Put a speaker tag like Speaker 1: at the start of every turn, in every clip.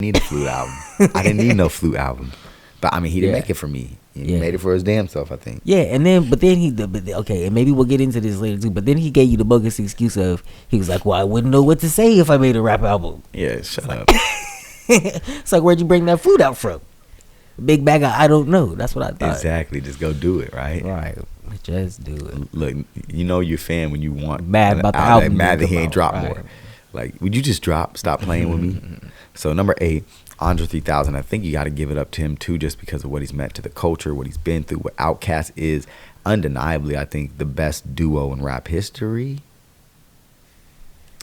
Speaker 1: need a flute album. I didn't need no flute album. But I mean, he didn't make it for me. He made it for his damn self, I think.
Speaker 2: Yeah, and then okay, and maybe we'll get into this later too. But then he gave you the bogus excuse of he was like, "Well, I wouldn't know what to say if I made a rap album."
Speaker 1: Yeah, shut up.
Speaker 2: It's like, where'd you bring that flute out from? Big bag of I don't know. That's what I thought.
Speaker 1: Exactly. Just go do it, right?
Speaker 2: Right. Just do it.
Speaker 1: Look, you know you're a fan when you want
Speaker 2: mad about the album.
Speaker 1: Mad that he ain't dropped more. Like, would you just stop playing with me? So number 8, Andre 3000. I think you got to give it up to him too, just because of what he's meant to the culture, what he's been through, what Outkast is. Undeniably, I think the best duo in rap history.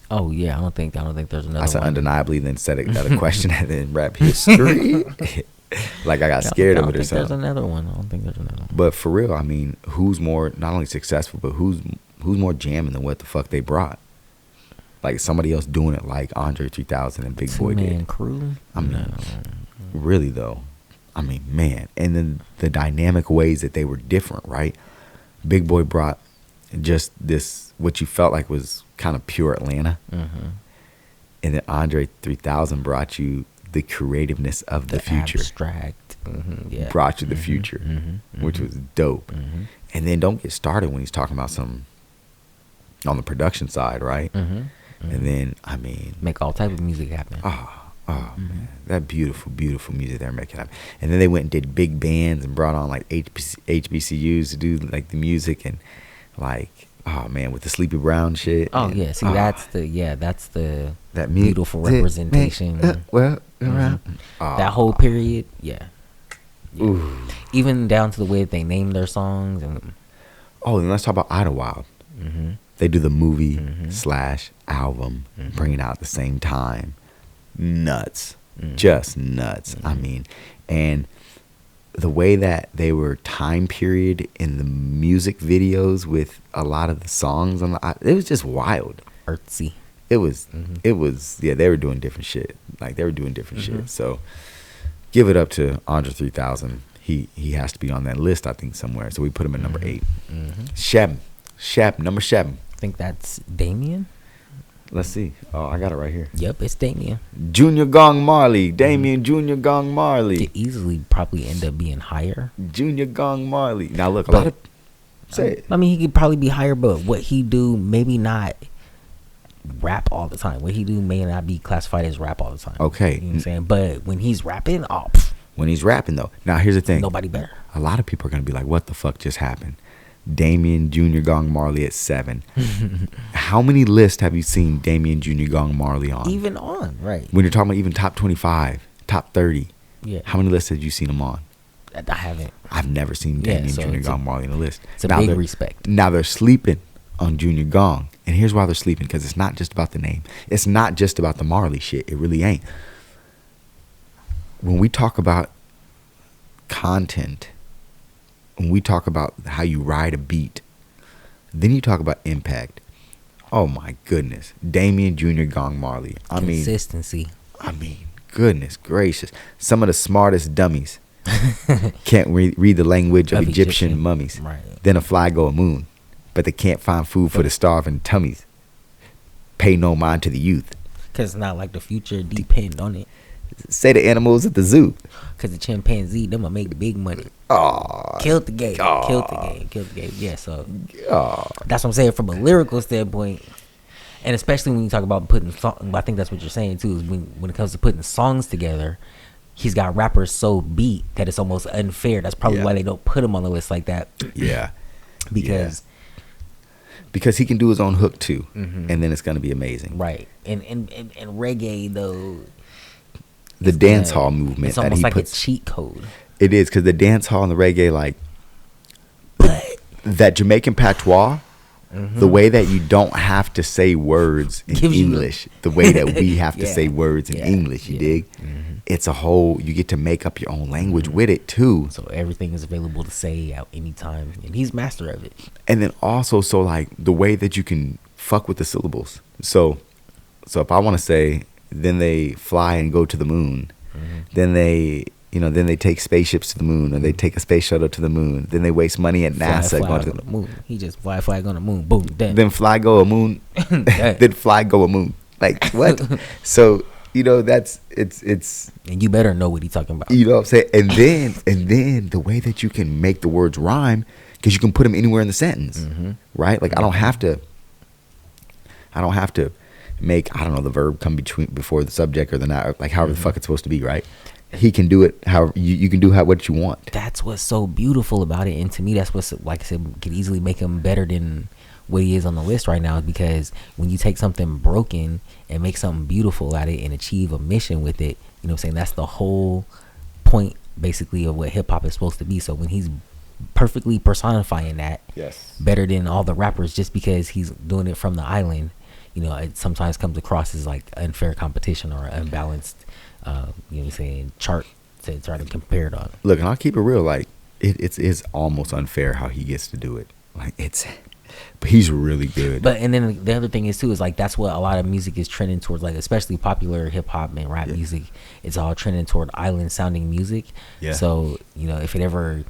Speaker 2: Oh yeah, I don't think there's another.
Speaker 1: I said
Speaker 2: one.
Speaker 1: Undeniably, then said a question in rap history. Like I got scared of it or something.
Speaker 2: There's another one. I don't think there's another one.
Speaker 1: But for real, I mean, who's more not only successful, but who's more jamming than what the fuck they brought? Like somebody else doing it like Andre 3000 and Big Boy did.
Speaker 2: Crew?
Speaker 1: I mean, really though. I mean, man. And then the dynamic ways that they were different, right? Big Boy brought just this, what you felt like was kind of pure Atlanta. Mm-hmm. And then Andre 3000 brought you the creativeness of the future.
Speaker 2: Abstract. Mm-hmm, yeah.
Speaker 1: Brought you the future, which was dope. Mm-hmm. And then don't get started when he's talking about some on the production side, right? Mm-hmm. And then, I mean,
Speaker 2: make all type of music happen.
Speaker 1: Man, that beautiful music they're making happen. And then they went and did big bands and brought on like HBCUs to do like the music and like, oh man, with the Sleepy Brown shit.
Speaker 2: Oh
Speaker 1: and,
Speaker 2: yeah, see that's the that beautiful representation. That whole period, yeah.
Speaker 1: Ooh.
Speaker 2: Even down to the way that they name their songs and.
Speaker 1: Oh, and let's talk about Idlewild. Mm-hmm. They do the movie / album, bring it out at the same time. Nuts. Just nuts. I mean, and the way that they were time period in the music videos with a lot of the songs it was just wild.
Speaker 2: Artsy.
Speaker 1: It was they were doing different shit. Like they were doing different shit. So give it up to Andre 3000. He has to be on that list, I think, somewhere. So we put him at number 8. Shep, number 7.
Speaker 2: I think that's Damien.
Speaker 1: Let's see. Oh, I got it right here.
Speaker 2: Yep, it's Damien.
Speaker 1: Junior Gong Marley. Damien Junior Gong Marley.
Speaker 2: Could easily probably end up being higher.
Speaker 1: Junior Gong Marley. Now look, a lot of say it.
Speaker 2: I mean, he could probably be higher, but what he do, maybe not rap all the time. What he do may not be classified as rap all the time.
Speaker 1: Okay.
Speaker 2: You know what I'm saying? But when he's rapping,
Speaker 1: when he's rapping though. Now here's the thing.
Speaker 2: Nobody better.
Speaker 1: A lot of people are gonna be like, what the fuck just happened? Damien Junior Gong Marley at 7. How many lists have you seen Damien Junior Gong Marley on?
Speaker 2: Even on, right?
Speaker 1: When you're talking about even top 25, top 30.
Speaker 2: Yeah.
Speaker 1: How many lists have you seen him on?
Speaker 2: I haven't.
Speaker 1: I've never seen Damien Junior Gong Marley on a list.
Speaker 2: It's a big respect.
Speaker 1: Now they're sleeping on Junior Gong. And here's why they're sleeping. Because it's not just about the name. It's not just about the Marley shit. It really ain't. When we talk about content, when we talk about how you ride a beat, then you talk about impact. Oh my goodness. Damien Junior Gong Marley.
Speaker 2: Consistency.
Speaker 1: I mean, goodness gracious. Some of the smartest dummies can't read the language of Egyptian mummies.
Speaker 2: Right.
Speaker 1: Then a fly go a moon. But they can't find food for the starving tummies. Pay no mind to the youth.
Speaker 2: Because it's not like the future depend on it.
Speaker 1: Say the animals at the zoo.
Speaker 2: Because the chimpanzee, them will make big money.
Speaker 1: Oh,
Speaker 2: Killed the game. Killed the game. Yeah, so that's what I'm saying from a lyrical standpoint. And especially when you talk about putting songs, I think that's what you're saying too, is when it comes to putting songs together, he's got rappers so beat that it's almost unfair. That's probably why they don't put him on the list like that.
Speaker 1: Yeah.
Speaker 2: Because
Speaker 1: he can do his own hook too. And then it's going to be amazing.
Speaker 2: Right. And reggae though,
Speaker 1: the dance hall movement,
Speaker 2: it's almost like a cheat code.
Speaker 1: It is, because the dance hall and the reggae, like that Jamaican patois, the way that you don't have to say words in English, the way that we have to say words in English, you dig? It's a whole, you get to make up your own language with it too.
Speaker 2: So everything is available to say at any time, and he's master of it.
Speaker 1: And then also, so like the way that you can fuck with the syllables. So if I want to say, then they fly and go to the moon. Then they take spaceships to the moon, or they take a space shuttle to the moon. Then they waste money at NASA
Speaker 2: going to the moon. He just fly on the moon. Boom.
Speaker 1: Then fly go a moon. Then fly go a moon. Like what? So You know, that's it's
Speaker 2: and you better know what he's talking about.
Speaker 1: You know what I'm saying? And then the way that you can make the words rhyme, because you can put them anywhere in the sentence, right? Like I don't have to make, I don't know, the verb come before the subject or the noun, like however the fuck it's supposed to be, right? He can do it however you can do what you want.
Speaker 2: That's what's so beautiful about it, and to me, that's what's, like I said, could easily make him better than what he is on the list right now, because when you take something broken and make something beautiful at it and achieve a mission with it, you know what I'm saying, that's the whole point basically of what hip hop is supposed to be. So when he's perfectly personifying that, better than all the rappers, just because he's doing it from the island, you know, it sometimes comes across as like unfair competition or unbalanced, you know what I'm saying, chart to try to compare it on.
Speaker 1: Look, and I'll keep it real, like it's almost unfair how he gets to do it. Like but he's really good.
Speaker 2: But and then the other thing is too is like that's what a lot of music is trending towards, like especially popular hip hop and rap music. It's all trending toward island sounding music. Yeah. So you know if it ever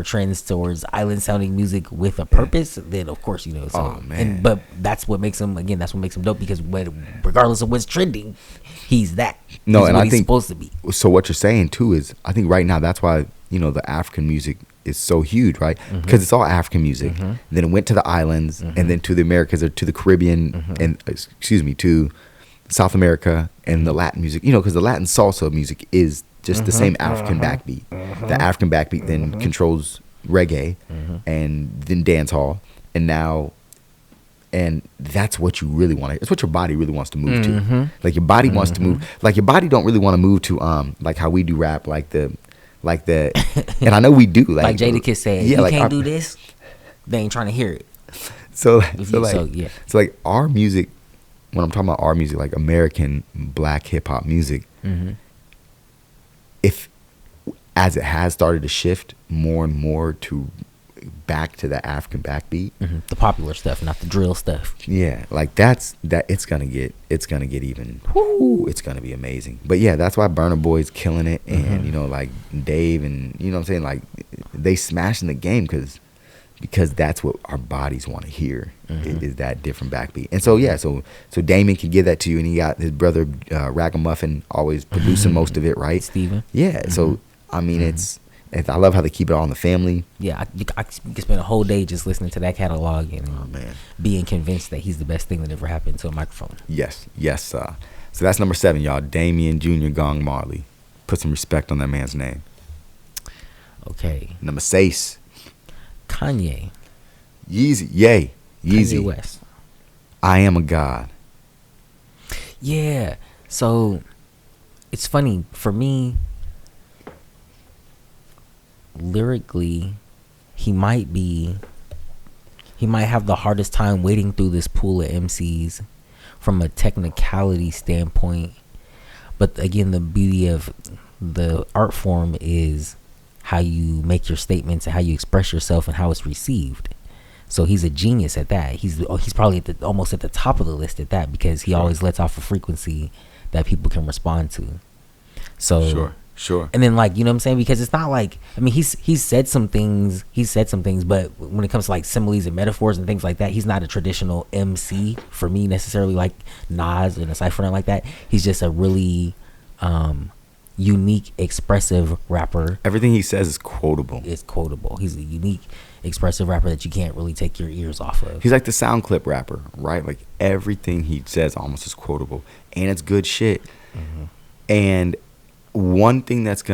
Speaker 2: trends towards island sounding music with a purpose, then of course you know. So,
Speaker 1: oh man.
Speaker 2: But that's what makes him dope, because regardless of what's trending, he's that.
Speaker 1: No, and I
Speaker 2: he's
Speaker 1: think
Speaker 2: supposed to be.
Speaker 1: So what you're saying too is, I think right now that's why you know the African music is so huge, right? Because it's all African music. Then it went to the islands, and then to the Americas, or to the Caribbean, and to South America, and the Latin music. You know, because the Latin salsa music is just the same African backbeat. The African backbeat then controls reggae, and then dance hall, and that's what you really want. It's what your body really wants to move to. Like your body wants to move. Like your body don't really want to move to like how we do rap, like the and I know we do,
Speaker 2: like Jadakiss said, you like, can't do this, they ain't trying to hear it. So like our music, when I'm talking about our music, like American black hip hop music, if as it has started to shift more and more to back to the African backbeat, the popular stuff, not the drill stuff.
Speaker 1: Yeah, like it's gonna get even. It's gonna be amazing. But yeah, that's why Burna Boy's killing it, and you know, like Dave, and you know what I'm saying, like they smashing the game because that's what our bodies want to hear, is that different backbeat. And so yeah, so Damon can give that to you, and he got his brother Ragamuffin always producing most of it, right?
Speaker 2: Steven.
Speaker 1: Yeah. So I mean, I love how they keep it all in the family.
Speaker 2: Yeah, I can spend a whole day just listening to that catalog and being convinced that he's the best thing that ever happened to a microphone.
Speaker 1: Yes. So that's number 7, y'all. Damian Jr. Gong Marley. Put some respect on that man's name.
Speaker 2: Okay.
Speaker 1: Number 6.
Speaker 2: Kanye.
Speaker 1: Yeezy. Yay. Yeezy.
Speaker 2: Kanye West.
Speaker 1: I Am a God.
Speaker 2: Yeah. So it's funny for me. Lyrically, he might have the hardest time wading through this pool of MCs from a technicality standpoint. But again, the beauty of the art form is how you make your statements and how you express yourself and how it's received. So he's a genius at that. He's probably almost at the top of the list at that, because he always lets off a frequency that people can respond to. So
Speaker 1: Sure.
Speaker 2: And then, like, you know what I'm saying? Because it's not like, I mean, he's said some things, but when it comes to like similes and metaphors and things like that, he's not a traditional MC for me necessarily, like Nas and a cypher like that. He's just a really unique, expressive rapper.
Speaker 1: Everything he says is quotable.
Speaker 2: It's quotable. He's a unique, expressive rapper that you can't really take your ears off of.
Speaker 1: He's like the sound clip rapper, right? Like everything he says almost is quotable, and it's good shit. And one thing that's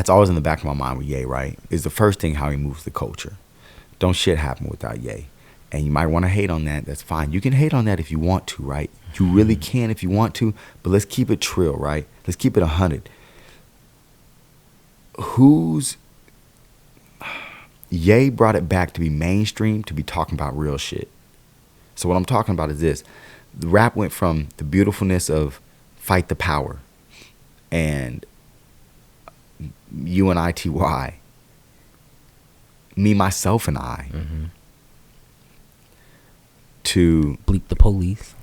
Speaker 1: always in the back of my mind with Ye, right, is the first thing, how he moves the culture. Don't shit happen without Ye. And you might want to hate on that. That's fine. You can hate on that if you want to, right? You really can if you want to. But let's keep it trill, right? Let's keep it 100. Ye brought it back to be mainstream, to be talking about real shit. So what I'm talking about is this. The rap went from the beautifulness of Fight the Power and UNITY, Me, Myself, and I, to
Speaker 2: Bleep the Police,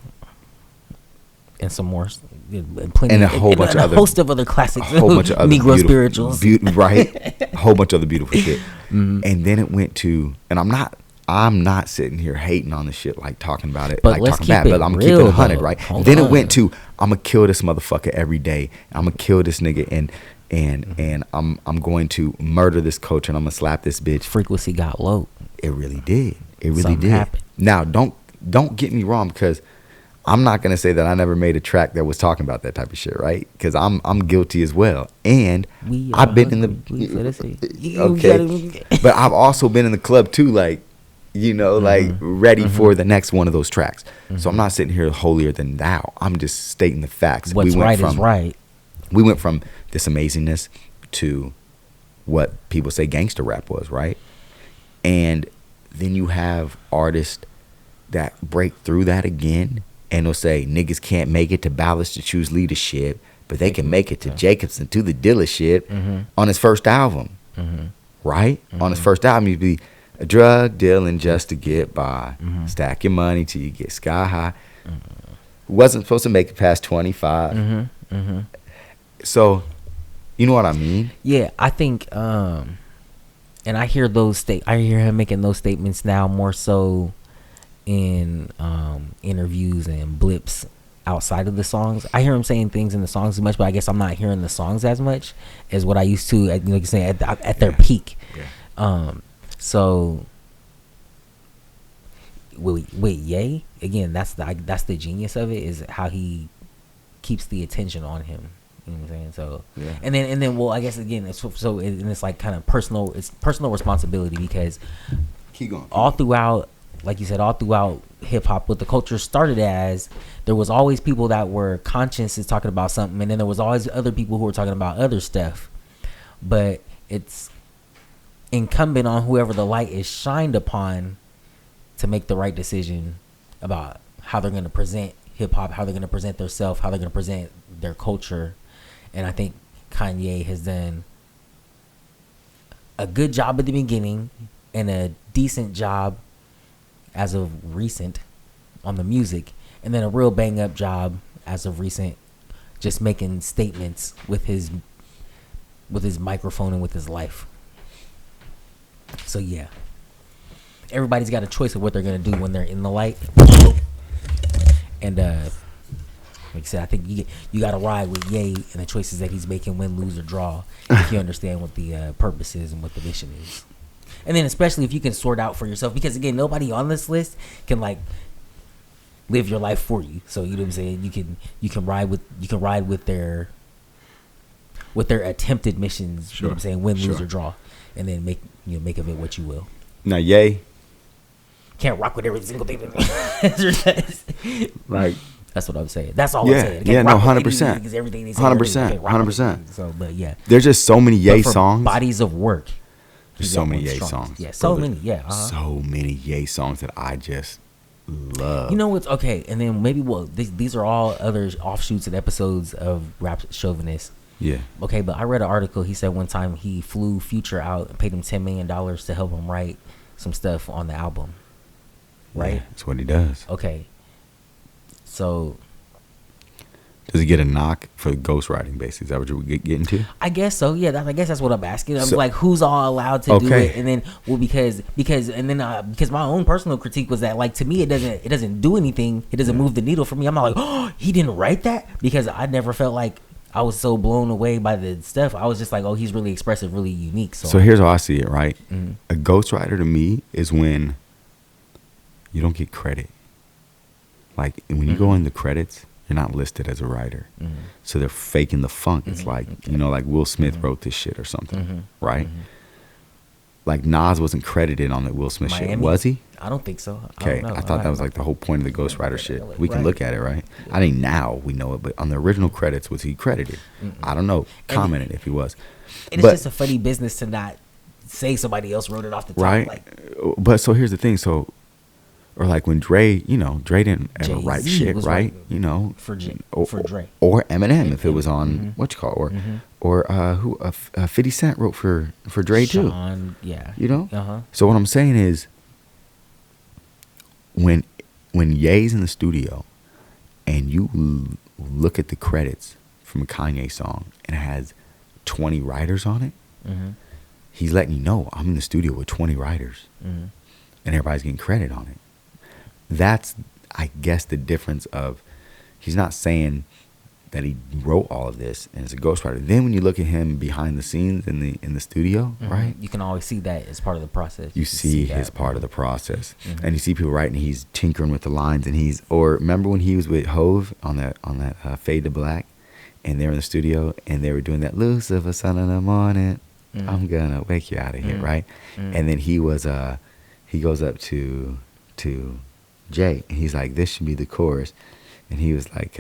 Speaker 2: and some more,
Speaker 1: and a whole bunch of other,
Speaker 2: host of other classics,
Speaker 1: a whole bunch of other
Speaker 2: Negro spirituals,
Speaker 1: right? A whole bunch of other beautiful shit. And then it went to, and I'm not I'm not sitting here hating on the shit, like talking about it,
Speaker 2: but
Speaker 1: like
Speaker 2: let's
Speaker 1: talking
Speaker 2: keep
Speaker 1: bad, but I'm gonna keep it 100, right? Then it went to, I'm gonna kill this motherfucker every day. I'm gonna kill this nigga, and I'm going to murder this coach, and I'm gonna slap this bitch.
Speaker 2: Frequency got low.
Speaker 1: It really did. It really
Speaker 2: Something
Speaker 1: did.
Speaker 2: happened.
Speaker 1: Now, don't get me wrong, because I'm not gonna say that I never made a track that was talking about that type of shit, right? Because I'm guilty as well, and I've been in the okay, but I've also been in the club too, like, you know, like ready for the next one of those tracks. So I'm not sitting here holier than thou. I'm just stating the facts.
Speaker 2: What's right is right.
Speaker 1: We went from this amazingness to what people say gangster rap was, right? And then you have artists that break through that again, and they'll say niggas can't make it to Ballas to choose leadership, but they can make it to Jacobson to the dealership on his first album, right? On his first album, you'd be a drug dealing just to get by. Stack your money till you get sky high. Wasn't supposed to make it past 25. So, you know what I mean?
Speaker 2: Yeah, I think, and I hear I hear him making those statements now more so in interviews and blips outside of the songs. I hear him saying things in the songs as much, but I guess I'm not hearing the songs as much as what I used to, like you say, at their peak. So wait, Ye again. That's the genius of it, is how he keeps the attention on him. You know what I'm saying? So and then well, I guess again, it's like kind of personal. It's personal responsibility, because
Speaker 1: keep going.
Speaker 2: All throughout, like you said, all throughout hip hop, what the culture started as, there was always people that were conscious is talking about something, and then there was always other people who were talking about other stuff. But it's incumbent on whoever the light is shined upon to make the right decision about how they're going to present hip hop, how they're going to present their self, how they're going to present their culture. And I think Kanye has done a good job at the beginning and a decent job as of recent on the music, and then a real bang up job as of recent just making statements with his microphone and with his life. So yeah, everybody's got a choice of what they're gonna do when they're in the light. And like I said, I think you got to ride with Ye and the choices that he's making, win, lose, or draw, if you understand what the purpose is and what the mission is. And then especially if you can sort out for yourself, because again, nobody on this list can like live your life for you. So you know what I'm saying? You can ride with their attempted missions. Sure. You know what I'm saying? Win, lose, or draw, and then make of it what you will.
Speaker 1: Now, Ye
Speaker 2: can't rock with every single thing that
Speaker 1: like.
Speaker 2: That's what I'm saying. That's all I'm saying.
Speaker 1: Yeah, no, 100%.
Speaker 2: 100%. So, but yeah,
Speaker 1: there's just so many Ye songs.
Speaker 2: Bodies of work.
Speaker 1: There's so many Ye songs.
Speaker 2: Yeah, so many. Yeah,
Speaker 1: so many Ye songs that I just love.
Speaker 2: You know what's okay, and then maybe these are all other offshoots and episodes of Rap Chauvinist.
Speaker 1: Yeah.
Speaker 2: Okay, but I read an article. He said one time he flew Future out and paid him $10 million to help him write some stuff on the album. Right.
Speaker 1: Yeah, that's what he does.
Speaker 2: Okay. So,
Speaker 1: does he get a knock for ghostwriting? Basically, is that what you're getting to?
Speaker 2: I guess so. Yeah, I guess that's what I'm asking. I'm like, who's all allowed to do it? And then, well, because my own personal critique was that, like, to me, it doesn't do anything. It doesn't move the needle for me. I'm not like, oh, he didn't write that, because I never felt like I was so blown away by the stuff. I was just like, oh, he's really expressive, really unique. So
Speaker 1: here's how I see it. Right, a ghostwriter to me is when you don't get credit. Like, when you go in the credits, you're not listed as a writer. So they're faking the funk. It's like, like Will Smith wrote this shit or something, right? Like, Nas wasn't credited on the Will Smith shit, was he?
Speaker 2: I don't think so.
Speaker 1: Okay, I thought that was like the whole point of the ghostwriter shit. We can look at it, right? I think now we know it, but on the original credits, was he credited? I don't know. Commented if he was.
Speaker 2: It's just a funny business to not say somebody else wrote it off the top.
Speaker 1: Right?
Speaker 2: Like,
Speaker 1: but so here's the thing. So, or like when Dre, Dre didn't ever write shit, right?
Speaker 2: For Dre.
Speaker 1: Or Eminem, if it was on or who 50 Cent wrote for Dre too.
Speaker 2: Yeah.
Speaker 1: So what I'm saying is, when Ye's in the studio, and you look at the credits from a Kanye song and it has 20 writers on it, he's letting you know, I'm in the studio with 20 writers. and everybody's getting credit on it. That's, I guess, the difference of, he's not saying that he wrote all of this and is a ghostwriter. Then when you look at him behind the scenes in the studio, right?
Speaker 2: You can always see that as part of the process.
Speaker 1: You see his part of the process, and you see people writing. He's tinkering with the lines, and or remember when he was with Hove on that Fade to Black, and they were in the studio and they were doing that Lucifer, son in the morning, I'm gonna wake you out of here, right? And then he goes up to Jay, and he's like, this should be the chorus, and he was like.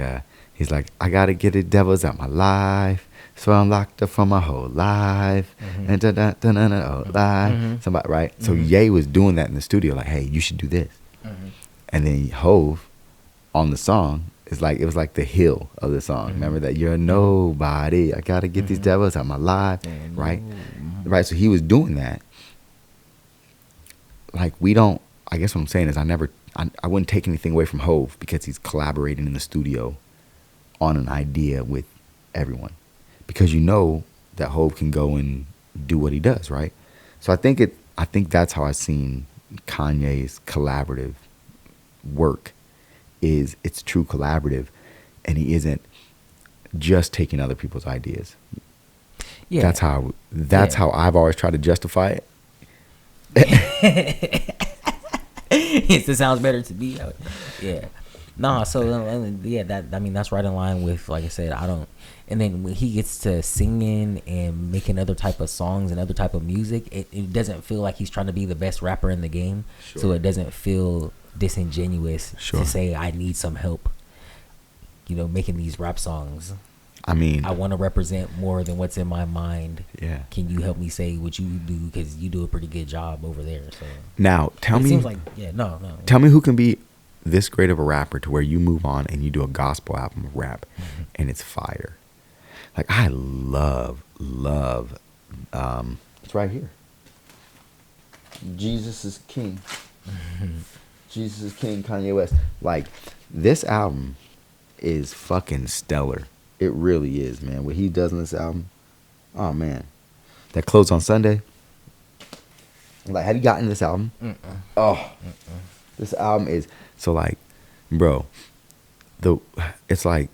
Speaker 1: He's like, I gotta get the devils out my life, so I'm locked up for my whole life, and whole life. Somebody, right? So Ye was doing that in the studio, like, hey, you should do this. And then Hove, on the song, it was like the hill of the song. Remember that you're nobody. I gotta get these devils out my life, right? Right. So he was doing that. Like I guess what I'm saying is I wouldn't take anything away from Hove because he's collaborating in the studio on an idea with everyone, because you know that Hove can go and do what he does, right? So I think that's how I've seen Kanye's collaborative work. It's true collaborative, and he isn't just taking other people's ideas. Yeah, that's how I've always tried to justify it.
Speaker 2: It sounds better to me. Yeah. No, so yeah, that's right in line with, like I said, and then when he gets to singing and making other type of songs and other type of music, it doesn't feel like he's trying to be the best rapper in the game. Sure. So it doesn't feel disingenuous to say I need some help, making these rap songs. I mean, I want to represent more than what's in my mind. Yeah. Can you help me say what you do? Because you do a pretty good job over there. So
Speaker 1: now tell me,
Speaker 2: seems like, no.
Speaker 1: Tell me who can be this great of a rapper to where you move on and you do a gospel album of rap and it's fire. Like, I love it's right here, Jesus is King. Jesus is King, Kanye West. Like, this album is fucking stellar. It really is, man. What he does in this album, oh man, that Close on Sunday. Like, have you gotten this album? This album is so, like, bro, it's like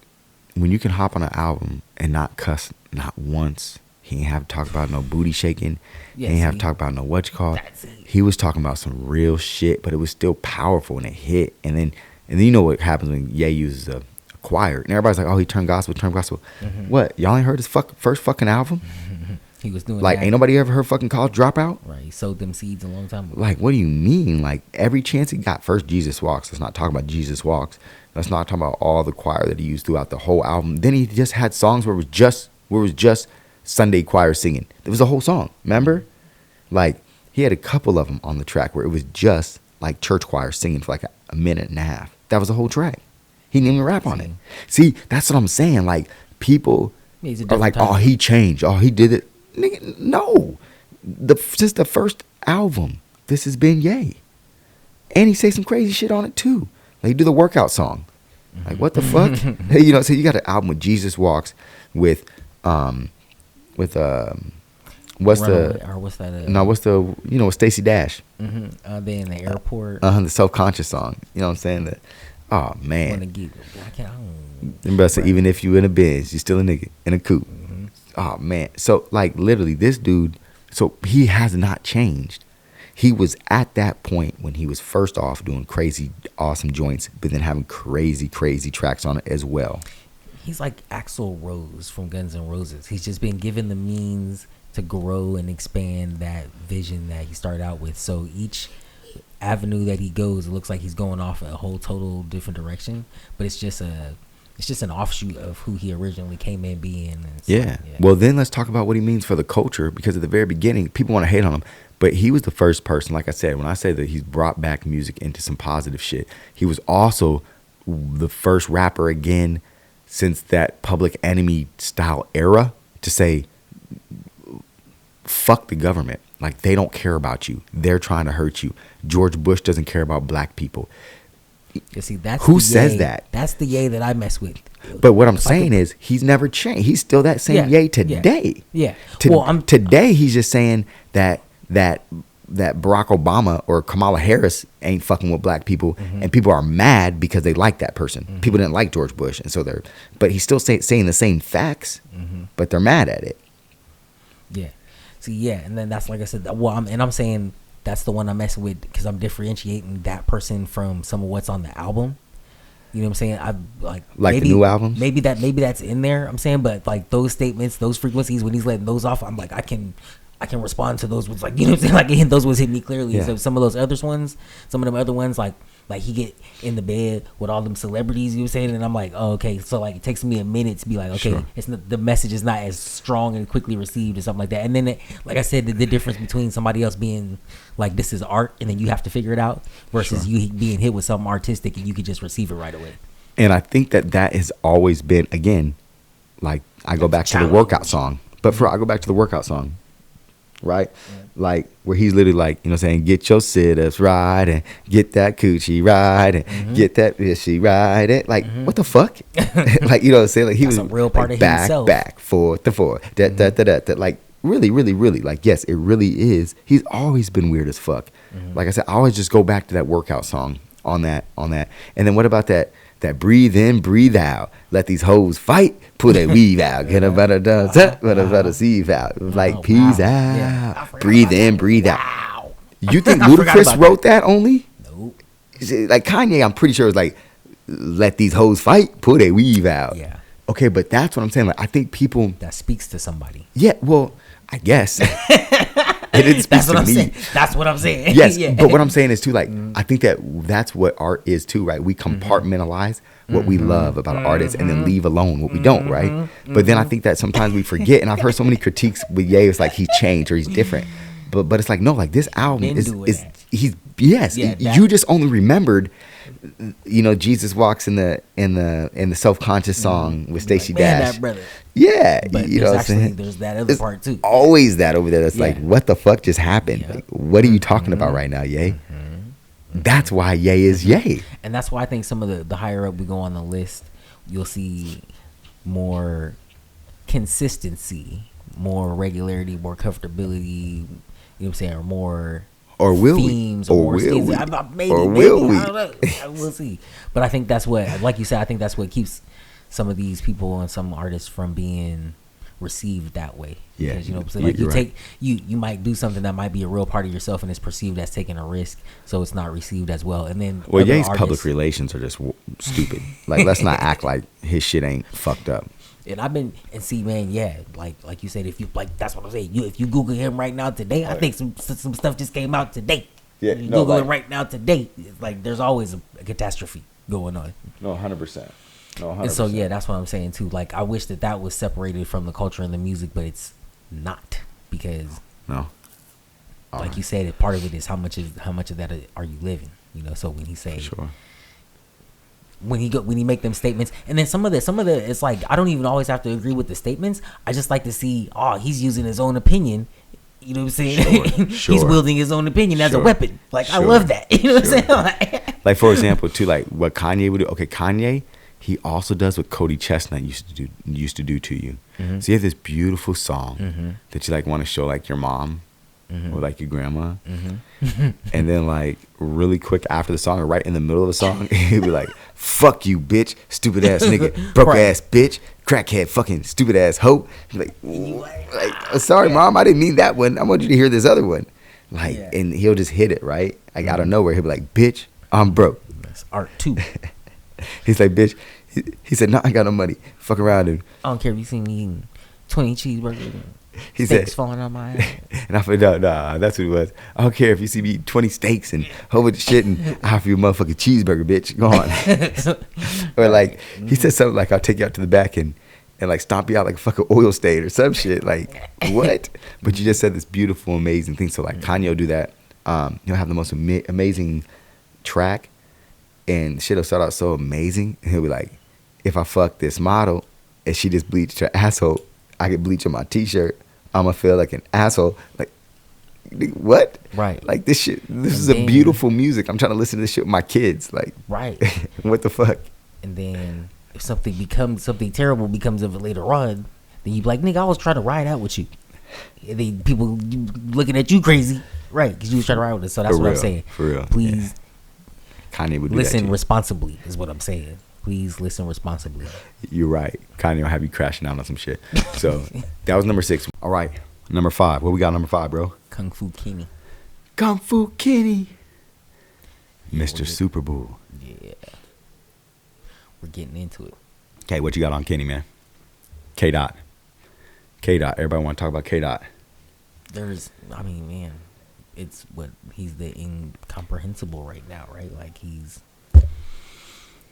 Speaker 1: when you can hop on an album and not cuss not once. He ain't have to talk about no booty shaking. He ain't have to talk about no what you call. He was talking about some real shit, but it was still powerful and it hit. And then you know what happens when Ye uses a choir and everybody's like, oh, he turned gospel. What, y'all ain't heard his first fucking album?
Speaker 2: He was doing
Speaker 1: like that. Ain't nobody ever heard fucking College Dropout?
Speaker 2: Right, he sowed them seeds a long time ago.
Speaker 1: Like, what do you mean? Like, every chance he got, first Jesus Walks. Let's not talk about Jesus Walks. Let's not talk about all the choir that he used throughout the whole album. Then he just had songs where it was just Sunday choir singing. It was a whole song, remember? Like, he had a couple of them on the track where it was just like church choir singing for like a minute and a half. That was the whole track. He didn't even rap on it. See, that's what I'm saying. Like, people are like, oh, he changed. Oh, he did it. Nigga, no. Since the first album, this has been Ye. And he say some crazy shit on it too. Like, he do the workout song. Like, what the fuck? So you got an album with Jesus Walks with what's Stacey Dash?
Speaker 2: They in the airport.
Speaker 1: The Self-Conscious song. You know what I'm saying? That, oh man. Remember, so even if you in a Benz, you still a nigga in a coupe. Oh man. So, like, literally, this dude, so he has not changed. He was at that point when he was first off doing crazy, awesome joints, but then having crazy, crazy tracks on it as well.
Speaker 2: He's like Axl Rose from Guns N' Roses. He's just been given the means to grow and expand that vision that he started out with. So each avenue that he goes, it looks like he's going off a whole total different direction. But it's just an offshoot of who he originally came in being. And so, yeah.
Speaker 1: Well, then let's talk about what he means for the culture, because at the very beginning, people want to hate on him. But he was the first person, like I said, when I say that he's brought back music into some positive shit, he was also the first rapper again since that Public Enemy style era to say, fuck the government. Like, they don't care about you. They're trying to hurt you. George Bush doesn't care about black people.
Speaker 2: You see, that's
Speaker 1: who says that?
Speaker 2: That's the Ye that I mess with.
Speaker 1: But what I'm saying is, he's never changed. He's still that same Ye today.
Speaker 2: Yeah.
Speaker 1: Today, he's just saying that that Barack Obama or Kamala Harris ain't fucking with black people, and people are mad because they like that person. People didn't like George Bush, and so but he's still saying the same facts, but they're mad at it.
Speaker 2: Yeah. See, yeah, and then that's like I said. Well, I'm saying that's the one I'm messing with because I'm differentiating that person from some of what's on the album. You know what I'm saying? I like
Speaker 1: maybe, the new albums.
Speaker 2: Maybe that's in there. I'm saying, but like those statements, those frequencies, when he's letting those off, I'm like, I can respond to those ones, like, you know what I'm saying? Like those ones hit me clearly.
Speaker 1: Yeah.
Speaker 2: So some of those other ones, some of them other ones, like he get in the bed with all them celebrities, you know what I'm saying? And I'm like, oh, okay. So like it takes me a minute to be like, okay,
Speaker 1: Sure.
Speaker 2: it's not, the message is not as strong and quickly received or something like that. And then like I said, the difference between somebody else being like, this is art, and then you have to figure it out, versus you being hit with something artistic and you could just receive it right away. And
Speaker 1: I think that has always been, again, like I go back to the workout song, but I go back to the workout song. Right? Yeah. Like where he's literally like, you know what I'm saying, get your sit-ups right and get that coochie right and get that fishy right. Like, what the fuck? Like, you know what I'm saying? Like he was
Speaker 2: a real part
Speaker 1: like,
Speaker 2: of himself.
Speaker 1: Back, forth, that. Like really, really, really. Like, yes, it really is. He's always been weird as fuck. Like I said, I always just go back to that workout song on that. And then what about that breathe in, breathe out, let these hoes fight, pull that weave out, get about a sieve out, like peace out, yeah. Breathe in, breathe out. You think Ludacris wrote that only?
Speaker 2: Nope.
Speaker 1: Like Kanye, I'm pretty sure it was like, let these hoes fight, pull that weave out.
Speaker 2: Yeah.
Speaker 1: Okay, but that's what I'm saying. Like, I think people
Speaker 2: that speaks to somebody.
Speaker 1: Yeah, well, I guess. That's what I'm saying.
Speaker 2: That's what I'm saying.
Speaker 1: Yes, yeah. But what I'm saying is too, like, I think that's what art is too, right? We compartmentalize what we love about artists and then leave alone what we don't, right? But then I think that sometimes we forget, and I've heard so many critiques with Ye, it's like he's changed or he's different. But it's like, no, like this album you just only remembered, you know, Jesus Walks in the self-conscious song with Stacey Dash.
Speaker 2: That brother.
Speaker 1: Yeah,
Speaker 2: but
Speaker 1: you know what I'm saying?
Speaker 2: There's that other part too.
Speaker 1: Always that over there. That's like, what the fuck just happened?
Speaker 2: Yeah.
Speaker 1: Like, what are you talking about right now, Ye? That's why Ye is Ye.
Speaker 2: And that's why I think some of the higher up we go on the list, you'll see more consistency, more regularity, more comfortability. You know what I'm saying? Or more.
Speaker 1: Or will
Speaker 2: themes,
Speaker 1: we?
Speaker 2: Or will
Speaker 1: we?
Speaker 2: Maybe,
Speaker 1: will we?
Speaker 2: I don't know. We'll see. But I think that's what, like you said, I think that's what keeps some of these people and some artists from being received that way.
Speaker 1: Yeah,
Speaker 2: because, you know what I'm saying? Like you might do something that might be a real part of yourself and it's perceived as taking a risk, so it's not received as well. And then
Speaker 1: Ye's public relations are just stupid. Like, let's not act like his shit ain't fucked up.
Speaker 2: And see, man, yeah, like you said, if you like, that's what I'm saying. If you Google him right now today, I think some stuff just came out today. Yeah, you Google it right now today. It's like there's always a catastrophe going on.
Speaker 1: No, 100%. No, 100%.
Speaker 2: And so yeah, that's what I'm saying too. Like, I wish that was separated from the culture and the music, but it's not, because like you said, part of it is how much of that are you living? You know, so when he say when he make them statements, and then some of the it's like I don't even always have to agree with the statements. I just like to see he's using his own opinion. You know what I'm saying?
Speaker 1: Sure.
Speaker 2: He's wielding his own opinion as a weapon. Like, I love that. You know what I'm saying?
Speaker 1: Like, for example, too, like what Kanye would do. Okay, Kanye, he also does what Cody Chestnut used to do to you. So you have this beautiful song that you like want to show like your mom or like your grandma, and then like really quick after the song or right in the middle of the song, he'd be like, "Fuck you, bitch, stupid ass nigga, broke ass bitch, crackhead, fucking stupid ass hoe." Like, sorry, mom, I didn't mean that one. I want you to hear this other one. Like, and he'll just hit it right, like out of nowhere. He'll be like, "Bitch, I'm broke."
Speaker 2: That's art too.
Speaker 1: He's like, "Bitch." He said, "No, I got no money. Fuck around, dude.
Speaker 2: I don't care if you see me eating 20 cheeseburgers.
Speaker 1: He
Speaker 2: steaks
Speaker 1: said,
Speaker 2: falling on my ass."
Speaker 1: And I said, nah, that's what it was. I don't care if you see me eat 20 steaks and whole bunch of shit and I offer you a motherfucking cheeseburger, bitch. Go on." Or like, he said something like, "I'll take you out to the back and like stomp you out like a fucking oil stain," or some shit. Like, what? But you just said this beautiful, amazing thing. So like, Kanye will do that. He'll have the most amazing track, and shit will start out so amazing, and he'll be like, "If I fuck this model and she just bleached her asshole, I get bleach on my t-shirt, I'ma feel like an asshole." Like, what?
Speaker 2: Right.
Speaker 1: Like, this is a beautiful music. I'm trying to listen to this shit with my kids. Like,
Speaker 2: right.
Speaker 1: What the fuck?
Speaker 2: And then if something terrible becomes of it later on, then you be like, "Nigga, I was trying to ride out with you." And then people looking at you crazy. Right, because you was trying to ride with it. So that's what I'm saying.
Speaker 1: For real.
Speaker 2: Please
Speaker 1: Kanye would do
Speaker 2: listen
Speaker 1: that
Speaker 2: responsibly is what I'm saying. Please listen responsibly.
Speaker 1: You're right. Kanye will have you crashing out on some shit. So that was number 6. All right. Number 5. What we got number 5, bro?
Speaker 2: Kung Fu Kenny.
Speaker 1: Kung Fu Kenny. Mr. Super Bull.
Speaker 2: Yeah. We're getting into it.
Speaker 1: Okay, what you got on Kenny, man? K Dot. K Dot. Everybody want to talk about K Dot.
Speaker 2: It's what he's the incomprehensible right now, right? Like he's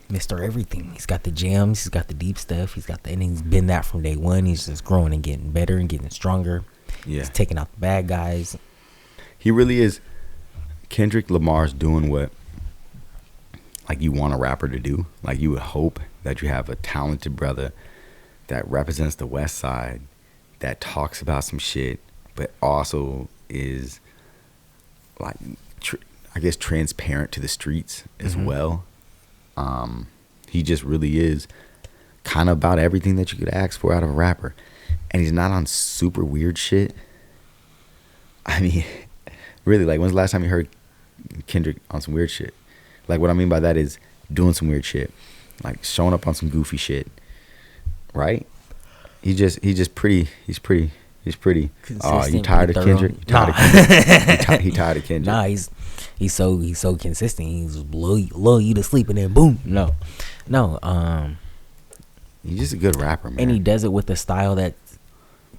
Speaker 2: Mr. Everything. He's got the jams, he's got the deep stuff, and he's been that from day one. He's just growing and getting better and getting stronger. Yeah. He's taking out the bad guys.
Speaker 1: He really is. Kendrick Lamar's doing what like you want a rapper to do. Like you would hope that you have a talented brother that represents the West Side, that talks about some shit, but also is like I guess transparent to the streets as well. He just really is kind of about everything that you could ask for out of a rapper, and he's not on super weird shit. I mean, really, like when's the last time you heard Kendrick on some weird shit? Like what I mean by that is doing some weird shit, like showing up on some goofy shit, right? He's pretty. Oh, you tired of Kendrick? He tired of Kendrick.
Speaker 2: Nah, he's so consistent. He's lull you to sleep and then boom. No.
Speaker 1: He's just a good rapper, man.
Speaker 2: And he does it with a style that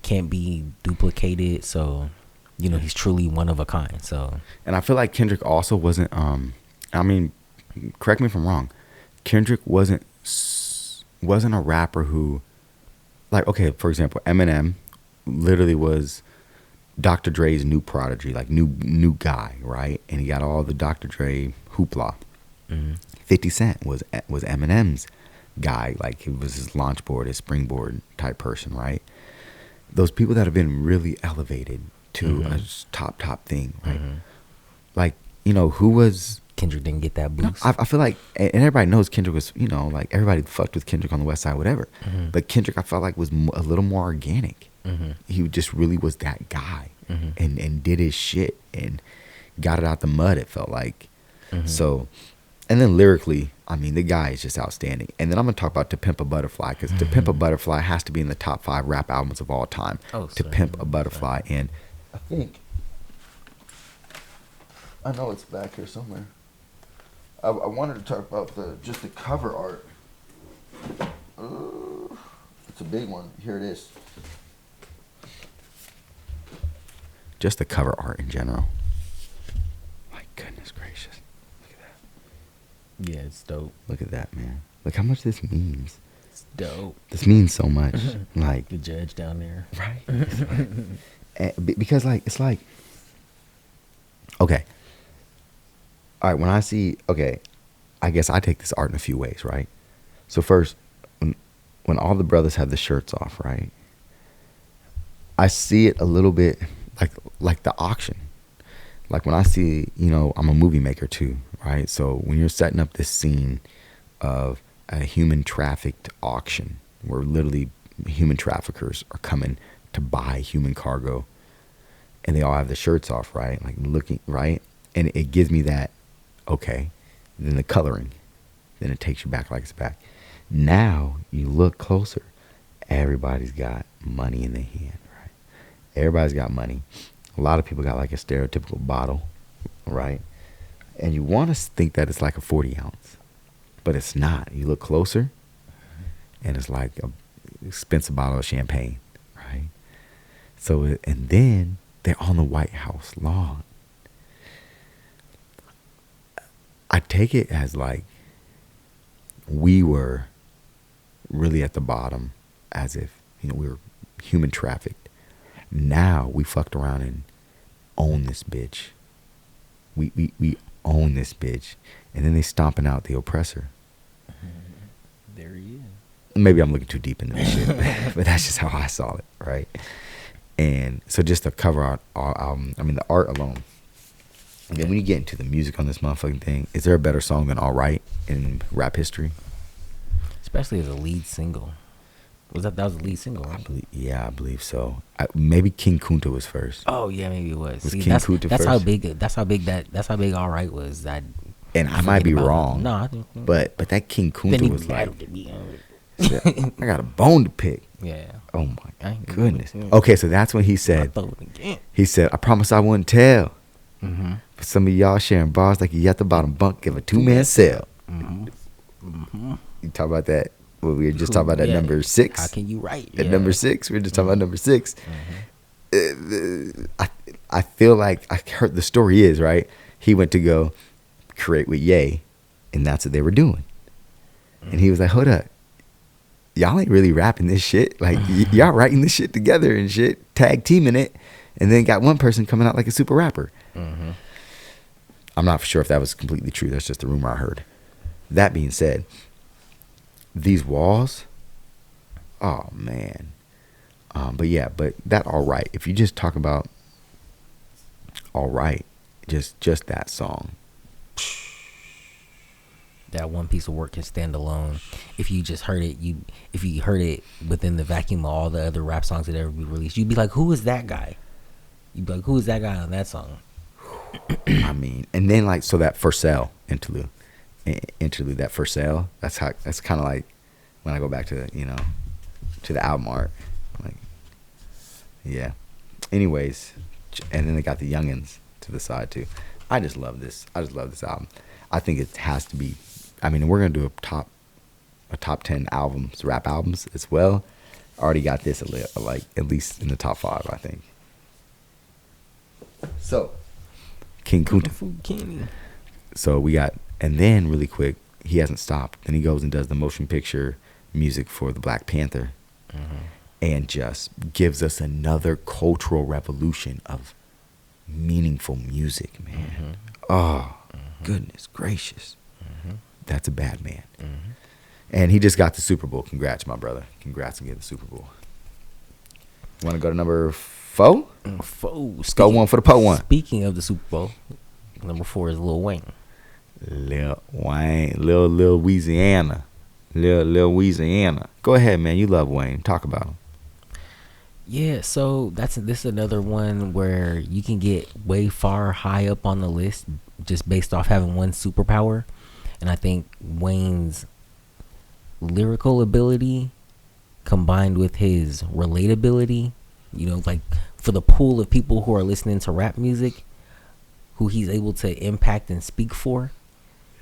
Speaker 2: can't be duplicated. So, he's truly one of a kind. So,
Speaker 1: and I feel like Kendrick also wasn't. I mean, correct me if I'm wrong. Kendrick wasn't a rapper who, like, okay, for example, Eminem literally was Dr. Dre's new prodigy, like new guy, right? And he got all the Dr. Dre hoopla. 50 Cent was Eminem's guy, like it was his launch board, his springboard type person, right? Those people that have been really elevated to a top thing, right? Like, who was
Speaker 2: Kendrick didn't get that boost.
Speaker 1: I feel like, and everybody knows Kendrick was, like everybody fucked with Kendrick on the West Side, whatever. But Kendrick, I felt like was a little more organic. He just really was that guy, and did his shit and got it out the mud. It felt like so, and then lyrically, I mean, the guy is just outstanding. And then I'm gonna talk about To Pimp a Butterfly, because To Pimp a Butterfly has to be in the top 5 rap albums of all time. To Pimp a Butterfly, and I know it's back here somewhere. I wanted to talk about just the cover art. It's a big one. Here it is. Just the cover art in general. My goodness gracious. Look at that.
Speaker 2: Yeah, it's dope.
Speaker 1: Look at that, man. Look how much this means.
Speaker 2: It's dope.
Speaker 1: This means so much. Like
Speaker 2: the judge down there.
Speaker 1: Right. Because, like, it's like, okay. All right, when I see, okay, I guess I take this art in a few ways, right? So first, when all the brothers have the shirts off, right? I see it a little bit like the auction. Like when I see, I'm a movie maker too, right? So when you're setting up this scene of a human trafficked auction where literally human traffickers are coming to buy human cargo, and they all have the shirts off, right? Like looking, right? And it gives me that, okay, then the coloring, then it takes you back like it's back. Now you look closer, everybody's got money in their hand, right? Everybody's got money. A lot of people got like a stereotypical bottle, right? And you want to think that it's like a 40 ounce, but it's not. You look closer, and it's like an expensive bottle of champagne, right? So, and then they're on the White House lawn. I take it as like we were really at the bottom, as if, we were human trafficked. Now we fucked around and own this bitch. We own this bitch. And then they stomping out the oppressor.
Speaker 2: There he is.
Speaker 1: Maybe I'm looking too deep into this shit, but that's just how I saw it, right? And so just the cover art, the art alone. And then when you get into the music on this motherfucking thing, is there a better song than All Right in rap history?
Speaker 2: Especially as a lead single. That was the lead single, right?
Speaker 1: I believe so. Maybe King Kunta was first.
Speaker 2: Oh yeah, maybe it was. See,
Speaker 1: King Kunta
Speaker 2: that's
Speaker 1: first?
Speaker 2: How big All Right was. That.
Speaker 1: And I might be wrong.
Speaker 2: No, I think.
Speaker 1: But that King Kunta was like,
Speaker 2: shit,
Speaker 1: I got a bone to pick.
Speaker 2: Yeah.
Speaker 1: Oh my goodness. Okay, so that's when he said, I promise I wouldn't tell.
Speaker 2: Mm-hmm.
Speaker 1: But some of y'all sharing bars like you at the bottom bunk, give a 2-man sale.
Speaker 2: Mm-hmm. Mm-hmm.
Speaker 1: You talk about that. Well, we were just talking about that number 6.
Speaker 2: How can you write?
Speaker 1: At number 6, we were just talking about number 6. I feel like I heard the story is right. He went to go create with Ye, and that's what they were doing. And he was like, "Hold up, y'all ain't really rapping this shit. Like y'all writing this shit together and shit, tag teaming it, and then got one person coming out like a super rapper."
Speaker 2: Mm-hmm.
Speaker 1: I'm not sure if that was completely true. That's just a rumor I heard. That being said, these walls, oh man. But that All Right. If you just talk about All Right, just that song.
Speaker 2: That one piece of work can stand alone. If you just heard it, if you heard it within the vacuum of all the other rap songs that ever be released, you'd be like, "Who is that guy?" You'd be like, "Who is that guy on that song?"
Speaker 1: I mean, and then like so that For Sale interlude, that For Sale. That's kind of like when I go back to to the album art, like yeah. Anyways, and then they got the Youngins to the side too. I just love this album. I think it has to be. I mean, we're gonna do a top 10 albums, rap albums as well. I already got this at least in the top 5, I think. So, King Kunta. So we got, and then really quick, he hasn't stopped. Then he goes and does the motion picture music for the Black Panther, and just gives us another cultural revolution of meaningful music, man. Oh, goodness gracious. That's a bad man. And he just got the Super Bowl. Congrats, my brother. Congrats on getting the Super Bowl. You want to go to number 4?
Speaker 2: 4.
Speaker 1: Go one for the po one.
Speaker 2: Speaking of the Super Bowl, number 4 is Lil Wayne.
Speaker 1: Lil Louisiana. Lil Louisiana. Go ahead, man. You love Wayne. Talk about him.
Speaker 2: Yeah, so this is another one where you can get way far high up on the list just based off having one superpower. And I think Wayne's lyrical ability combined with his relatability, like for the pool of people who are listening to rap music, who he's able to impact and speak for,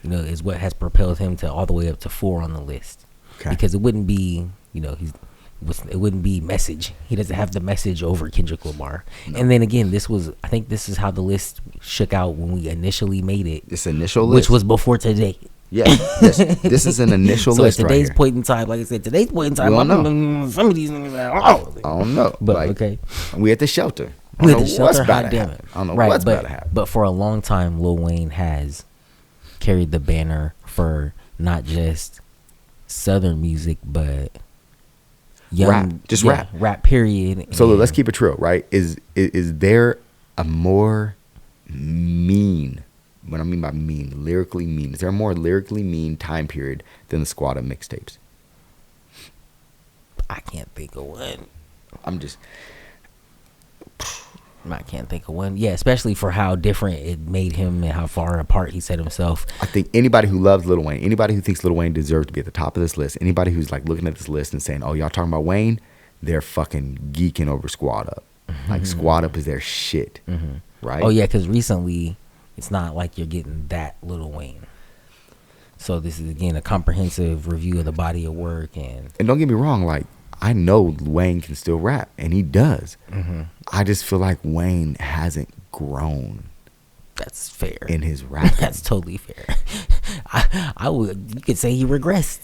Speaker 2: is what has propelled him to all the way up to 4 on the list. Okay. Because it wouldn't be, it wouldn't be message. He doesn't have the message over Kendrick Lamar. No. And then again, I think this is how the list shook out when we initially made it.
Speaker 1: This initial list?
Speaker 2: Which was before today.
Speaker 1: Yeah, this is an initial list right here.
Speaker 2: So at today's point in time, like I said, some of these niggas
Speaker 1: I don't know.
Speaker 2: But okay.
Speaker 1: We at the shelter.
Speaker 2: We at the shelter, hot damn it.
Speaker 1: I don't know what's about to happen.
Speaker 2: But for a long time, Lil Wayne has carried the banner for not just Southern music, but rap period.
Speaker 1: So let's keep it true, right? Is there a more mean, what I mean by mean, lyrically mean, is there a more lyrically mean time period than the Squad-Up mixtapes?
Speaker 2: I can't think of one. I can't think of one. Yeah, especially for how different it made him and how far apart he set himself.
Speaker 1: I think anybody who loves Lil Wayne, anybody who thinks Lil Wayne deserves to be at the top of this list, anybody who's like looking at this list and saying, "Oh, y'all talking about Wayne?" They're fucking geeking over Squad-Up. Like Squad-Up is their shit, right?
Speaker 2: Oh yeah, because recently it's not like you're getting that Lil Wayne. So this is again a comprehensive review of the body of work, and
Speaker 1: don't get me wrong, like I know Wayne can still rap, and he does. I just feel like Wayne hasn't grown.
Speaker 2: That's fair.
Speaker 1: In his rap.
Speaker 2: That's totally fair. I would. You could say he regressed.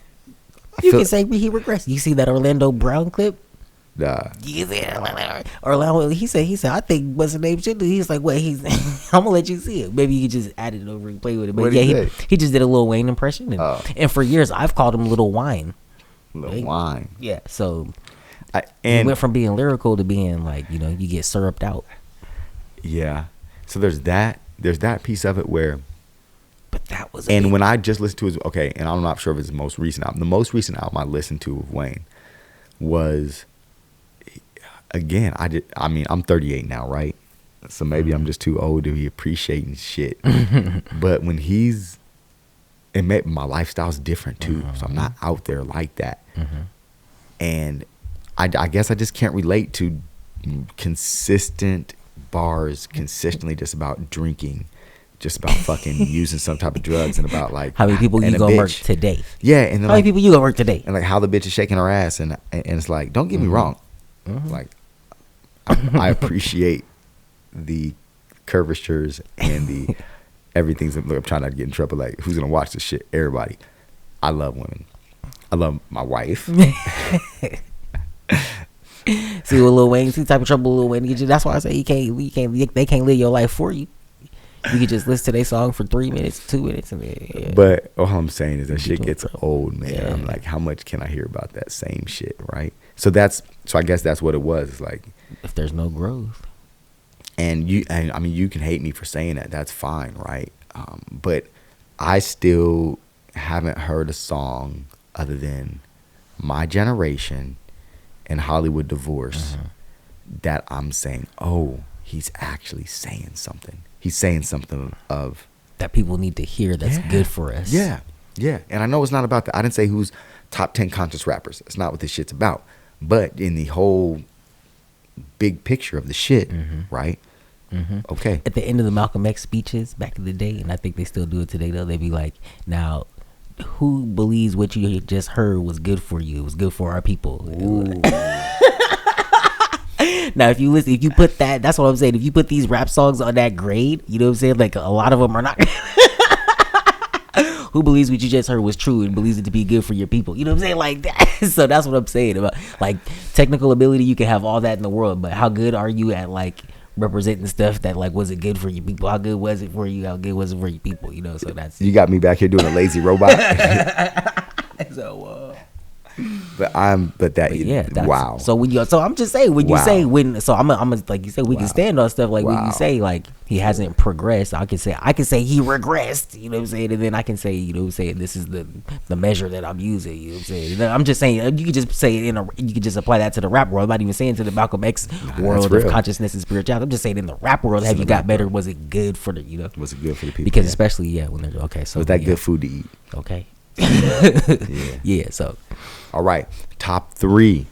Speaker 2: You could say he regressed. You see that Orlando Brown clip?
Speaker 1: Nah.
Speaker 2: Orlando. He said. I think what's the name? He's like, wait. I'm gonna let you see it. Maybe you could just add it over and play with it. But yeah, he just did a Lil Wayne impression, and for years I've called him Little Wine.
Speaker 1: Wine.
Speaker 2: Yeah, so
Speaker 1: and
Speaker 2: he went from being lyrical to being like, you get syruped out.
Speaker 1: Yeah. So there's that piece of it where,
Speaker 2: but that was,
Speaker 1: and when I just listened to his, and I'm not sure if it's his most recent album. The most recent album I listened to of Wayne was, again, I'm 38 now, right? So maybe I'm just too old to be appreciating shit. But when my lifestyle's different too, so I'm not out there like that. And I guess I just can't relate to consistent bars, consistently just about drinking, just about fucking using some type of drugs, and about like
Speaker 2: how many people you gonna work today?
Speaker 1: Yeah, and then
Speaker 2: how many people you gonna work today?
Speaker 1: And like how the bitch is shaking her ass, and it's like, don't get me wrong, like I appreciate the curvatures and the everything's. Look, I'm trying not to get in trouble. Like, who's gonna watch this shit? Everybody. I love women. I love my wife.
Speaker 2: See what Lil Wayne, see the type of trouble Lil Wayne get you. That's why I say they can't live your life for you. You can just listen to their song for 3 minutes, 2 minutes, and then, yeah.
Speaker 1: But all I'm saying is that shit gets old, man.
Speaker 2: Yeah.
Speaker 1: I'm like, how much can I hear about that same shit, right? So I guess that's what it was. It's like,
Speaker 2: if there's no growth,
Speaker 1: and I mean, you can hate me for saying that. That's fine, right? But I still haven't heard a song other than My Generation and Hollywood Divorce that I'm saying, oh, he's actually saying something. He's saying something of
Speaker 2: that people need to hear that's good for us.
Speaker 1: Yeah. And I know it's not about that. I didn't say who's top 10 conscious rappers. That's not what this shit's about. But in the whole big picture of the shit, right? Okay.
Speaker 2: At the end of the Malcolm X speeches back in the day, and I think they still do it today though, they'd be like, now, who believes what you just heard was good for you? It was good for our people. Now, if you put that's what I'm saying. If you put these rap songs on that grade, you know what I'm saying? Like, a lot of them are not. Who believes what you just heard was true and believes it to be good for your people? You know what I'm saying? Like that. So that's what I'm saying about, like, technical ability. You can have all that in the world, but how good are you at, like, representing stuff that, like, was it good for your people? How good was it for you? How good was it for your people? You know, so that's,
Speaker 1: you got me back here doing a lazy robot.
Speaker 2: So
Speaker 1: wow.
Speaker 2: So I'm just saying when you say I'm like you say we can stand on stuff like when you say like he hasn't progressed, I can say he regressed, you know what I'm saying, and then I can say, you know what I'm saying, this is the measure that I'm using, you know what I'm saying. And then I'm just saying you could just say you could just apply that to the rap world. I'm not even saying to the Malcolm X world of consciousness and spirituality. I'm just saying in the rap world, have you got better? Was it good for the was it good for the people? Because especially when they're so
Speaker 1: was that good food to eat?
Speaker 2: Okay. So
Speaker 1: all right, top three.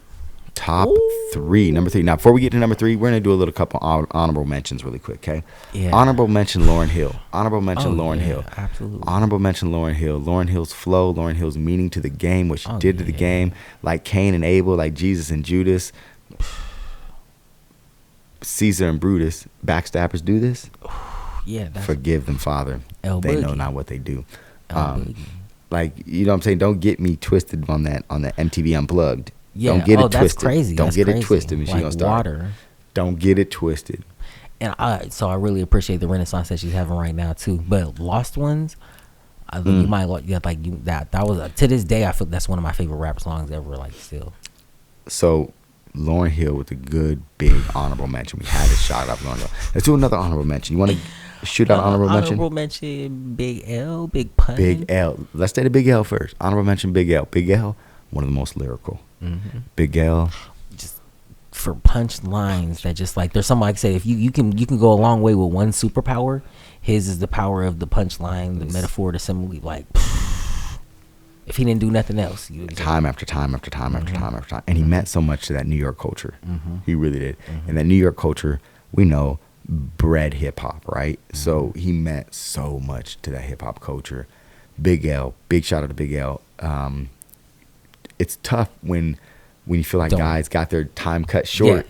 Speaker 1: Number 3. Now, before we get to number 3, we're gonna do a little couple honorable mentions really quick, okay? Yeah. Honorable mention Lauryn Hill. Lauryn Hill.
Speaker 2: Absolutely.
Speaker 1: Honorable mention Lauryn Hill. Lauryn Hill's flow, Lauryn Hill's meaning to the game, what she did to the game, like Cain and Abel, like Jesus and Judas, Caesar and Brutus. Backstabbers do this.
Speaker 2: Yeah.
Speaker 1: Forgive them, Father. They know not what they do. Like, you know what I'm saying? Don't get me twisted on that MTV Unplugged.
Speaker 2: Yeah.
Speaker 1: Don't get it twisted.
Speaker 2: That's crazy.
Speaker 1: Don't get it twisted when she's gonna start.
Speaker 2: Water.
Speaker 1: Don't get it twisted.
Speaker 2: And I really appreciate the renaissance that she's having right now too. But Lost Ones, I think you might that was to this day I feel that's one of my favorite rap songs ever. Like still.
Speaker 1: So Lauryn Hill with a good big honorable mention. We had to shout out Lauryn Hill. Let's do another honorable mention. You want to shoot out honorable mention?
Speaker 2: Honorable mention Big L, Big Pun.
Speaker 1: Big L. Let's say the Big L first. Honorable mention Big L. Big L, one of the most lyrical. Big L.
Speaker 2: Just for punch lines that just like there's something like I said, if you can go a long way with one superpower. His is the power of the punchline, the metaphor, the simile. Like if he didn't do nothing else,
Speaker 1: time after time, and he meant so much to that New York culture. He really did. And that New York culture, we know, bred hip hop, right? So he meant so much to that hip hop culture. Big L, big shout out to Big L. It's tough when you feel like guys got their time cut short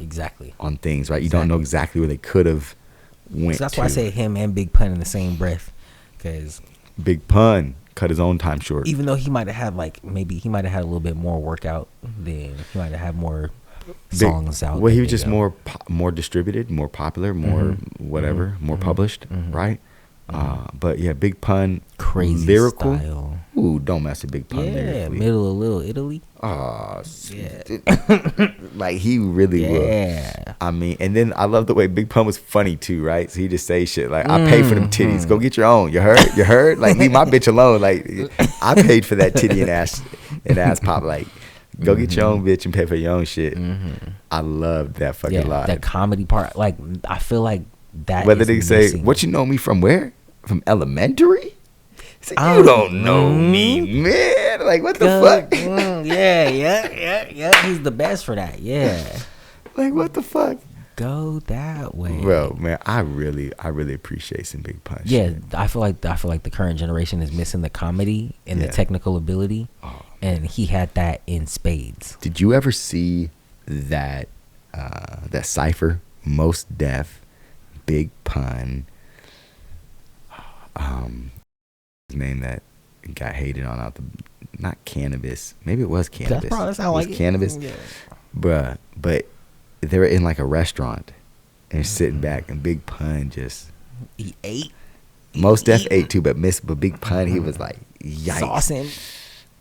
Speaker 1: on things, right? You don't know exactly where they could have went.
Speaker 2: So that's why I say him and Big Pun in the same breath, because
Speaker 1: Big Pun cut his own time short.
Speaker 2: Even though he might have had a little bit more workout, then he might have had more songs out.
Speaker 1: Well, he was just more distributed, more popular, more whatever, more published, right? But yeah, Big Pun,
Speaker 2: crazy
Speaker 1: lyrical
Speaker 2: style.
Speaker 1: Ooh, don't mess with Big Pun lyrically.
Speaker 2: Middle of Little Italy.
Speaker 1: Like he really will. I mean, and then I love the way Big Pun was funny too, right? So he just say shit like, "I paid for them titties. Go get your own. You heard? Like leave my bitch alone. Like I paid for that titty and ass pop. Like Go get your own bitch and pay for your own shit. I love that fucking line.
Speaker 2: That comedy part. Like, I feel like that.
Speaker 1: Whether they say, "What you know me from? Where? From elementary?" Like, you don't know me, man. Like, what the fuck?
Speaker 2: Yeah. He's the best for that. Yeah.
Speaker 1: Like, what the fuck?
Speaker 2: Go that way,
Speaker 1: bro, man. I really appreciate some Big Pun.
Speaker 2: Yeah, I feel like the current generation is missing the comedy and the technical ability, and he had that in spades.
Speaker 1: Did you ever see that cipher? Most Def, Big Pun. His name that got hated on out the not Cannabis. Maybe it was Cannabis.
Speaker 2: That's probably sound like
Speaker 1: Cannabis.
Speaker 2: Yeah.
Speaker 1: Bruh, but they were in like a restaurant and sitting back, and Big Pun just
Speaker 2: he ate.
Speaker 1: Most Def ate too, but Big Pun, he was like, yikes.
Speaker 2: Saucing.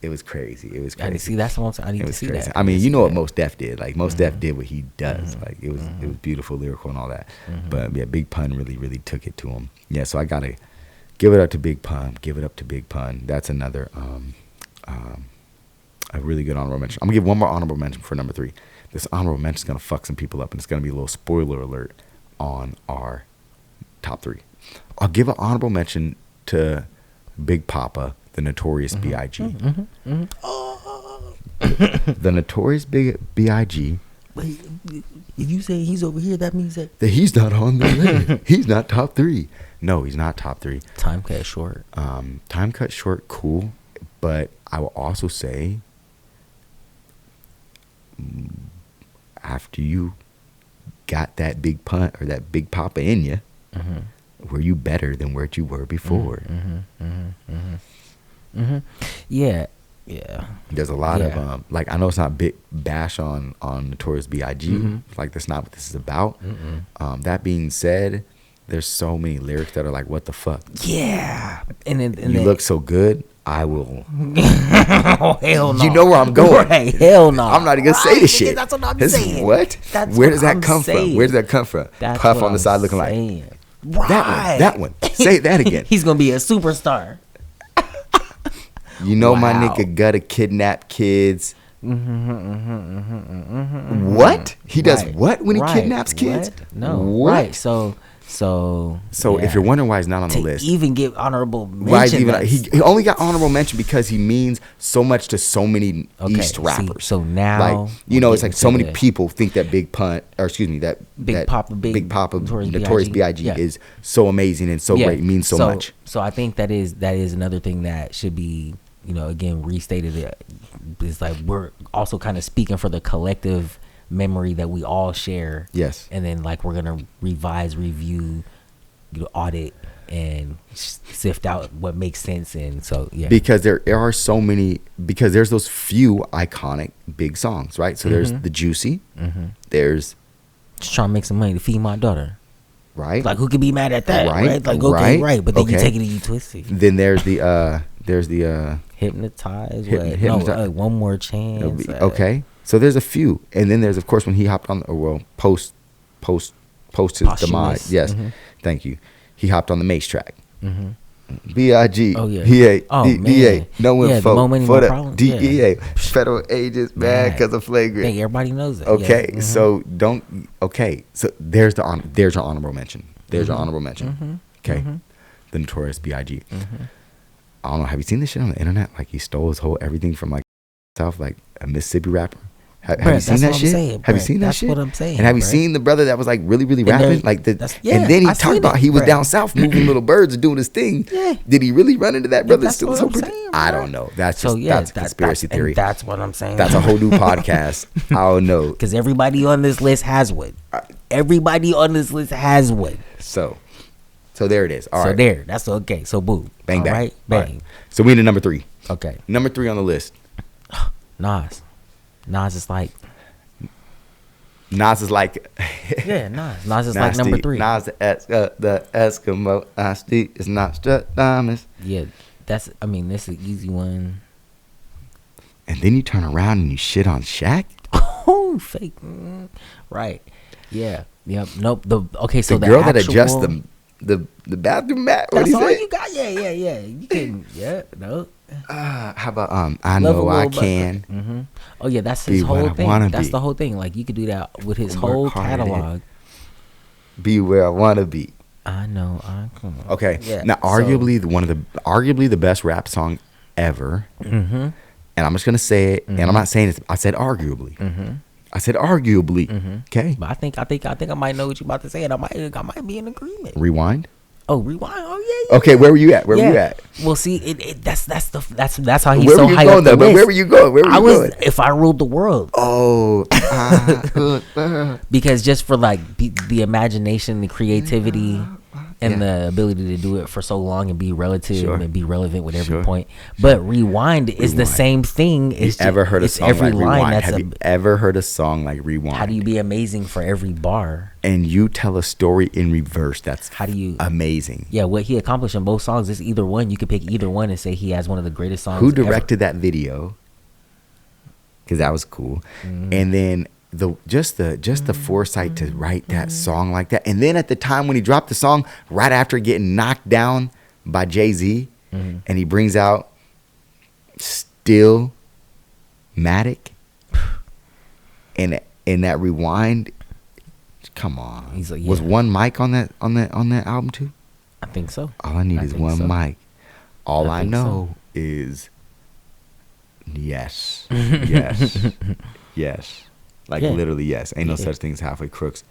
Speaker 1: It was crazy. I need
Speaker 2: to see that's what I need to see
Speaker 1: crazy.
Speaker 2: that.
Speaker 1: I mean, you know what Most Def did. Like Most Def did what he does. Like it was beautiful, lyrical, and all that. But yeah, Big Pun really took it to him. Yeah, so I gotta give it up to Big Pun. Give it up to Big Pun. That's another a really good honorable mention. I'm gonna give one more honorable mention for number 3. This honorable mention is gonna fuck some people up, and it's gonna be a little spoiler alert on our top 3. I'll give an honorable mention to Big Papa, the Notorious B.I.G. The Notorious B.I.G.
Speaker 2: Wait, if you say he's over here, that means that
Speaker 1: he's not on the list. He's not top 3. No, he's not top 3.
Speaker 2: Time cut short.
Speaker 1: Time cut short, cool. But I will also say, after you got that Big Pun or that Big Papa in you, were you better than where you were before?
Speaker 2: Yeah.
Speaker 1: There's a lot of like, I know it's not big bash on Notorious B.I.G. Like, that's not what this is about. That being said, there's so many lyrics that are like, what the fuck?
Speaker 2: Yeah. And
Speaker 1: you look so good, I will.
Speaker 2: Oh, hell no.
Speaker 1: You know where I'm going.
Speaker 2: Right, hell no.
Speaker 1: I'm not even gonna say this shit.
Speaker 2: That's what I'm saying.
Speaker 1: What? Where does that come from? Where does that come from?
Speaker 2: That's
Speaker 1: Puff on the side looking like that one. Say that again.
Speaker 2: He's gonna be a superstar.
Speaker 1: You know, my nigga gotta kidnap kids. What? He does what when he kidnaps kids?
Speaker 2: What? No.
Speaker 1: What?
Speaker 2: Right. So
Speaker 1: if you're wondering why he's not on the list,
Speaker 2: even get honorable mention,
Speaker 1: he only got honorable mention because he means so much to so many East rappers.
Speaker 2: So now,
Speaker 1: like, you know, it's like so many people think that Big Papa, Notorious B.I.G. is so amazing and so great, means so much.
Speaker 2: So I think that is another thing that should be, you know, again restated. It's like we're also kind of speaking for the collective memory that we all share.
Speaker 1: Yes.
Speaker 2: And then like we're gonna revise, review, audit, and sift out what makes sense. And so
Speaker 1: because there are so many, because there's those few iconic big songs, right? So there's the Juicy, there's
Speaker 2: just trying to make some money to feed my daughter,
Speaker 1: right?
Speaker 2: Like, who could be mad at that, right? Like, okay, right, but then you take it and you twist it.
Speaker 1: Then there's the
Speaker 2: Hypnotize. One More Chance.
Speaker 1: Okay. So there's a few, and then there's, of course, when he hopped on, post his demise. Yes, thank you. He hopped on the Mace track. B.I.G.
Speaker 2: Oh yeah.
Speaker 1: DEA. No info for the
Speaker 2: problem.
Speaker 1: DEA. Federal agents mad because of flagrant.
Speaker 2: Hey, everybody knows that.
Speaker 1: Okay, so don't. Okay, so there's your honorable mention. There's your honorable mention. Okay, the Notorious B.I.G. I don't know. Have you seen this shit on the internet? Like, he stole his whole everything from like South, like a Mississippi rapper. Have you seen that shit? Have you seen that shit?
Speaker 2: That's what I'm saying.
Speaker 1: And have you seen the brother that was like really rapping? Like and then he talked about he was down south moving little birds and doing his thing. Yeah. Did he really run into that brother? Still so I don't know. That's just that's a conspiracy theory.
Speaker 2: That's what I'm saying.
Speaker 1: That's a whole new podcast. I don't know.
Speaker 2: Because everybody on this list has one. Everybody on this list has one.
Speaker 1: So there it is. All right.
Speaker 2: So there. That's okay. So boom.
Speaker 1: Bang bang.
Speaker 2: Right? Bang.
Speaker 1: Right. So we into number 3.
Speaker 2: Okay.
Speaker 1: Number 3 on the list.
Speaker 2: Nas is like.
Speaker 1: Nas is like.
Speaker 2: Nas is like number 3.
Speaker 1: Nas the Eskimo. Nasty is not Stradamus.
Speaker 2: Yeah, this is an easy one.
Speaker 1: And then you turn around and you shit on Shaq.
Speaker 2: Oh, fake. Right. Yeah. Yep. Nope. So
Speaker 1: the girl that adjusts the bathroom mat.
Speaker 2: That's all you got. Yeah. You can. Yeah. No.
Speaker 1: How about I know I can.
Speaker 2: Mm-hmm. Oh yeah, that's his whole thing. That's the whole thing. Like you could do that with his whole catalog.
Speaker 1: Be where I want to be.
Speaker 2: I know I can.
Speaker 1: Okay. Yeah. Now, arguably the best rap song ever. Mm-hmm. And I'm just gonna say it. Mm-hmm. And I'm not saying it. I said arguably. Mm-hmm. I said arguably. Mm-hmm. Okay.
Speaker 2: But I think I might know what you're about to say, and I might be in agreement.
Speaker 1: Rewind.
Speaker 2: Oh, rewind. Oh yeah.
Speaker 1: Okay, where were you at? Where were you at?
Speaker 2: Well, see, that's how he's
Speaker 1: where
Speaker 2: so high up the list.
Speaker 1: Where were you going? Where were you going?
Speaker 2: If I ruled the world.
Speaker 1: Oh.
Speaker 2: Because just for like the imagination, the creativity, and the ability to do it for so long and be relative and be relevant with every point. But rewind is the same thing.
Speaker 1: Have you ever heard a song like Rewind? Have you ever heard a song like Rewind?
Speaker 2: How do you be amazing for every bar?
Speaker 1: And you tell a story in reverse. That's amazing.
Speaker 2: Yeah, what he accomplished in both songs is either one. You could pick either one and say he has one of the greatest songs.
Speaker 1: Who directed that video? Because that was cool. Mm-hmm. And then just the foresight to write that song like that. And then at the time when he dropped the song, right after getting knocked down by Jay-Z, and he brings out Stillmatic, and in that Rewind, come on. He's like, was one mic on that album too?
Speaker 2: I think so.
Speaker 1: All I need is one mic. All I know is yes. Yes. Like literally, yes. Ain't no such thing as halfway crooks.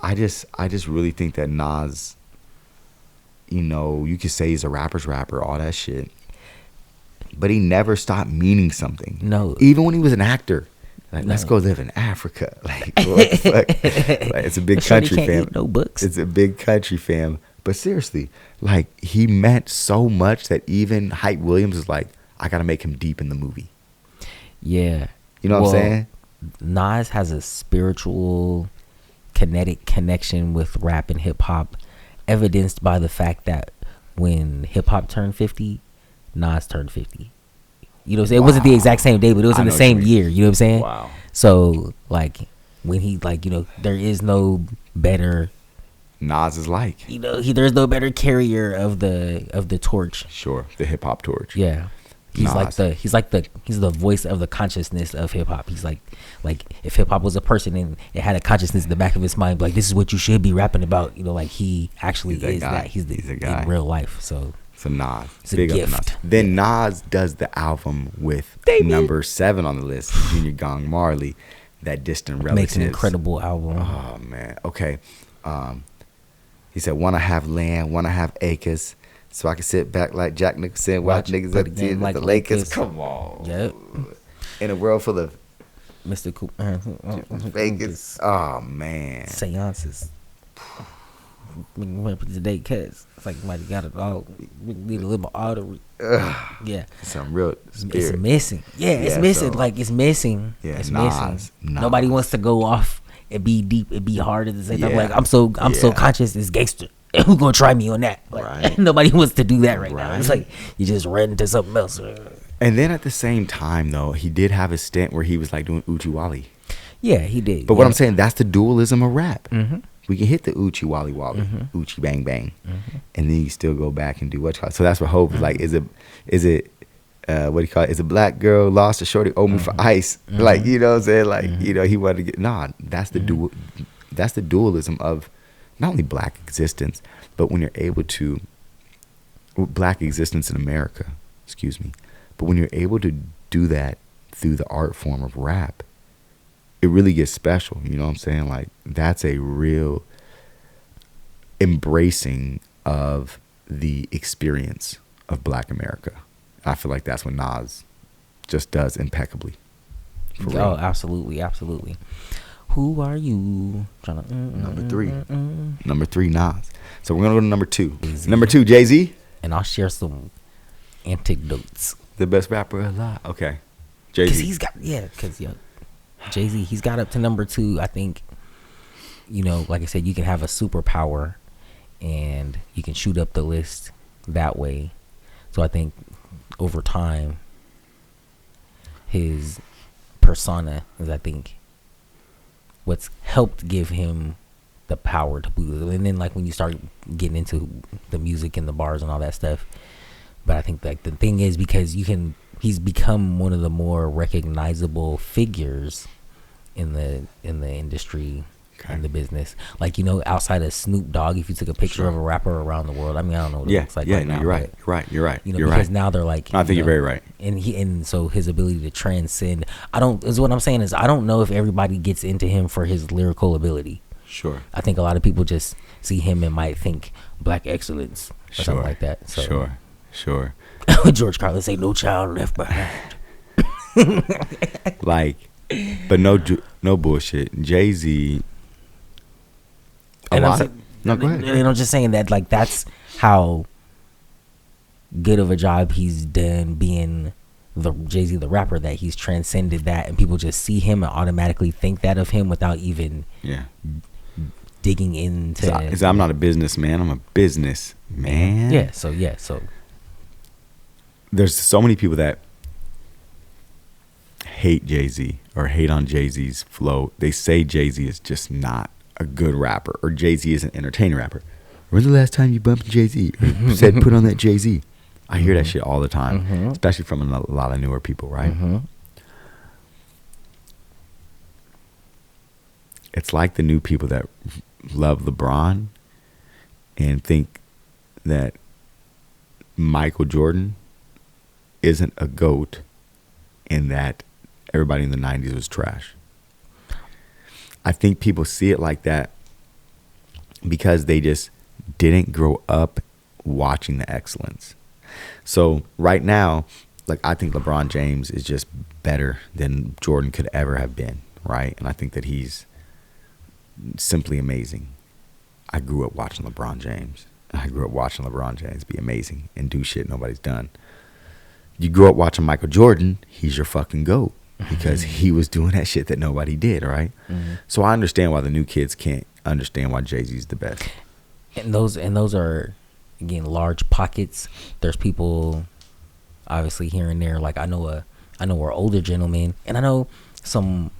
Speaker 1: I just really think that Nas, you could say he's a rapper's rapper, all that shit, but he never stopped meaning something.
Speaker 2: No.
Speaker 1: Even when he was an actor. Like, let's go live in Africa. Like, what the fuck? Like, it's a big country, fam.
Speaker 2: No books.
Speaker 1: It's a big country, fam. But seriously, like, he meant so much that even Hype Williams is like, I got to make him deep in the movie.
Speaker 2: Yeah.
Speaker 1: You know what I'm saying?
Speaker 2: Nas has a spiritual, kinetic connection with rap and hip hop, evidenced by the fact that when hip hop turned 50, Nas turned 50. You know what I'm saying? It wasn't the exact same day, but it was in the same year. You know what I'm saying?
Speaker 1: Wow.
Speaker 2: So, like, when he, like, there is no better.
Speaker 1: Nas is like.
Speaker 2: There's no better carrier of the torch.
Speaker 1: Sure, the hip hop torch.
Speaker 2: Yeah. He's the voice of the consciousness of hip hop. He's like if hip hop was a person and it had a consciousness in the back of his mind, like this is what you should be rapping about. Like he actually is that. He's the guy in real life. So
Speaker 1: Nas,
Speaker 2: it's big up Nas.
Speaker 1: Then Nas does the album with number 7 on the list, Junior Gong Marley, that Distant Relatives.
Speaker 2: Makes an incredible album.
Speaker 1: Oh man. Okay. He said, "Wanna have land, wanna have acres." So I can sit back like Jack Nicholson, watch niggas at the like the Lakers. Come on.
Speaker 2: Yep.
Speaker 1: In a world full of
Speaker 2: Mr. Cooper.
Speaker 1: Vegas. Oh, man.
Speaker 2: Seances. Today, cuz it's like somebody got it all. We need a little artery. Yeah.
Speaker 1: Some real spirit.
Speaker 2: It's missing. Yeah, it's missing. Like, it's missing.
Speaker 1: Yeah,
Speaker 2: it's missing. Nobody wants to go off and be deep and be hard at the same time. Like, I'm so conscious it's gangster. Who gonna try me on that? Like, right. Nobody wants to do that right now. It's like you just run into something else.
Speaker 1: And then at the same time, though, he did have a stint where he was like doing Uchi Wally.
Speaker 2: Yeah, he did.
Speaker 1: But what I'm saying, that's the dualism of rap. Mm-hmm. We can hit the Uchi Wally Wally, Uchi Bang Bang, and then you still go back and do what you call it. So that's what Hope is like. Is it what do you call it? Is a black girl lost a shorty owe me for ice? Like, you know what I'm saying? Like, he wanted to get that's the that's the dualism of not only black existence, but when you're able to black existence in America, but when you're able to do that through the art form of rap, it really gets special. You know what I'm saying? Like, that's a real embracing of the experience of black America. I feel like that's what Nas just does impeccably.
Speaker 2: Oh, absolutely. Who are you?
Speaker 1: Number 3. Number 3, Nas. So we're going to go to number 2. Jay-Z. Number 2, Jay-Z.
Speaker 2: And I'll share some anecdotes.
Speaker 1: The best rapper alive. Okay. Jay-Z.
Speaker 2: Jay-Z, he's got up to number 2. I think, like I said, you can have a superpower and you can shoot up the list that way. So I think over time, his persona is, I think, what's helped give him the power to boo. And then, like, when you start getting into the music and the bars and all that stuff, But I think like the thing is because he's become one of the more recognizable figures in the industry. Okay. In the business, like outside of Snoop Dogg, if you took a picture of a rapper around the world, I mean, I don't know what it looks like.
Speaker 1: Yeah, no, you're right. You're right.
Speaker 2: Because now they're like,
Speaker 1: I think you're very right.
Speaker 2: And so his ability to transcend, what I'm saying is, I don't know if everybody gets into him for his lyrical ability.
Speaker 1: Sure.
Speaker 2: I think a lot of people just see him and might think black excellence or something like that. So,
Speaker 1: Sure.
Speaker 2: George Carlin say, "No child left behind."
Speaker 1: Like, but no bullshit. Jay-Z.
Speaker 2: And
Speaker 1: go ahead.
Speaker 2: And I'm just saying that, like, that's how good of a job he's done being the Jay-Z the rapper, that he's transcended that, and people just see him and automatically think that of him without even digging into.
Speaker 1: So I'm not a businessman. I'm a businessman.
Speaker 2: Yeah. So
Speaker 1: there's so many people that hate Jay-Z or hate on Jay-Z's flow. They say Jay-Z is just not a good rapper, or Jay-Z is an entertaining rapper. When's the last time you bumped Jay-Z or said put on that Jay-Z? I hear that shit all the time, especially from a lot of newer people, right? It's like the new people that love LeBron and think that Michael Jordan isn't a GOAT and that everybody in the 90s was trash. I think people see it like that because they just didn't grow up watching the excellence. So right now, like, I think LeBron James is just better than Jordan could ever have been, right? And I think that he's simply amazing. I grew up watching LeBron James. Be amazing and do shit nobody's done. You grew up watching Michael Jordan, he's your fucking GOAT. Because he was doing that shit that nobody did, right? So I understand why the new kids can't understand why Jay-Z's the best.
Speaker 2: And those are, again, large pockets. There's people obviously here and there. Like I know we're older gentlemen, and I know some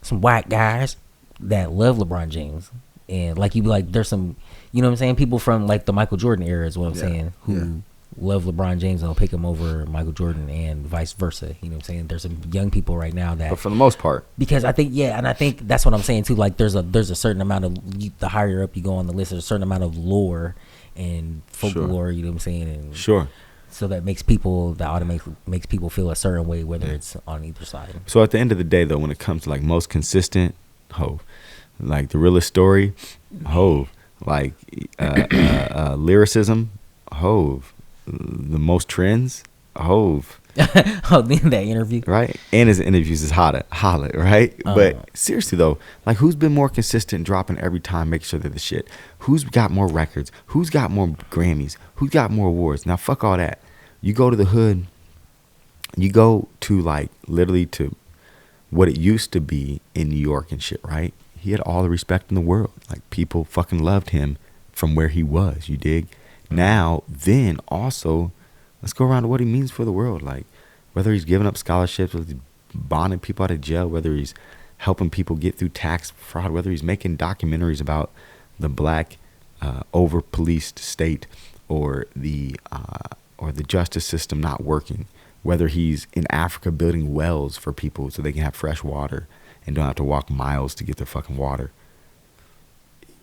Speaker 2: white guys that love LeBron James. And like you be like, there's some, you know what I'm saying, people from like the Michael Jordan era is what I'm saying, who love LeBron James and will pick him over Michael Jordan and vice versa. You know what I'm saying? There's some young people right now that,
Speaker 1: but for the most part,
Speaker 2: because I think and I think that's what I'm saying too. Like there's a certain amount of, the higher up you go on the list, there's a certain amount of lore and folklore. You know what I'm saying? And so that makes people feel a certain way, whether it's on either side.
Speaker 1: So at the end of the day, though, when it comes to like most consistent, Hove, like the realest story, Hove, like lyricism, Hove. The most trends, Hove.
Speaker 2: In that interview,
Speaker 1: right? And his interviews is holla, right? But seriously though, like, who's been more consistent, dropping every time, making sure they're the shit? Who's got more records? Who's got more Grammys? Who's got more awards? Now fuck all that. You go to the hood. You go to like literally to what it used to be in New York and shit, right? He had all the respect in the world. Like, people fucking loved him from where he was. You dig? Now, then also, let's go around to what he means for the world. Like, whether he's giving up scholarships, whether he's bonding people out of jail, whether he's helping people get through tax fraud, whether he's making documentaries about the black over-policed state or the justice system not working, whether he's in Africa building wells for people so they can have fresh water and don't have to walk miles to get their fucking water.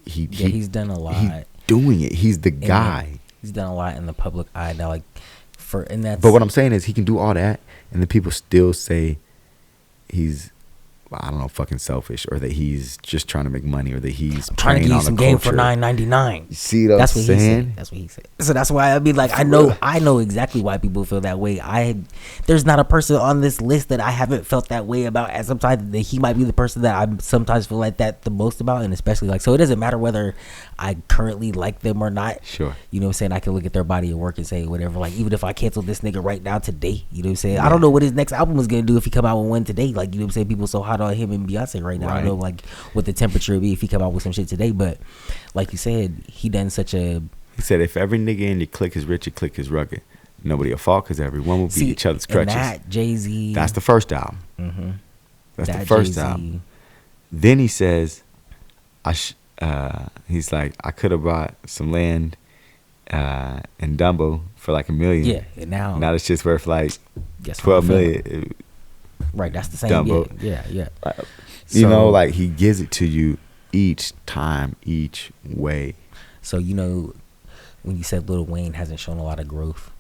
Speaker 2: He's done a lot.
Speaker 1: He's doing it. He's the guy.
Speaker 2: He's done a lot in the public eye now.
Speaker 1: But what I'm saying is, he can do all that, and the people still say he's, I don't know, fucking selfish, or that he's just trying to make money, or that he's
Speaker 2: trying to give you some game for $9.99.
Speaker 1: You see what I'm saying?
Speaker 2: That's what he said. So that's why I mean, like, I know exactly why people feel that way. There's not a person on this list that I haven't felt that way about. And sometimes that he might be the person that I sometimes feel like that the most about, and especially like, so it doesn't matter whether I currently like them or not.
Speaker 1: Sure. You
Speaker 2: know what I'm saying? I can look at their body of work and say whatever. Like, even if I cancel this nigga right now today, you know what I'm saying? Yeah. I don't know what his next album is gonna do if he come out with one today. Like, you know what I'm saying? People so hot on him and Beyonce right now. Right. I don't know like what the temperature would be if he come out with some shit today. But like you said, he done such a.
Speaker 1: He said, if every nigga in your clique is rich, your clique is rugged. Nobody will fall because everyone will be each other's crutches.
Speaker 2: That Jay-Z.
Speaker 1: That's the first album.
Speaker 2: Mm-hmm.
Speaker 1: That's the first album. Then he says, he's like, I could have bought some land and Dumbo for like $1 million.
Speaker 2: Yeah, and now
Speaker 1: it's just worth like 12 million.
Speaker 2: Right, that's the same.
Speaker 1: Dumbo.
Speaker 2: Yeah.
Speaker 1: You know, like he gives it to you each time, each way.
Speaker 2: So you know, when you said Lil Wayne hasn't shown a lot of growth,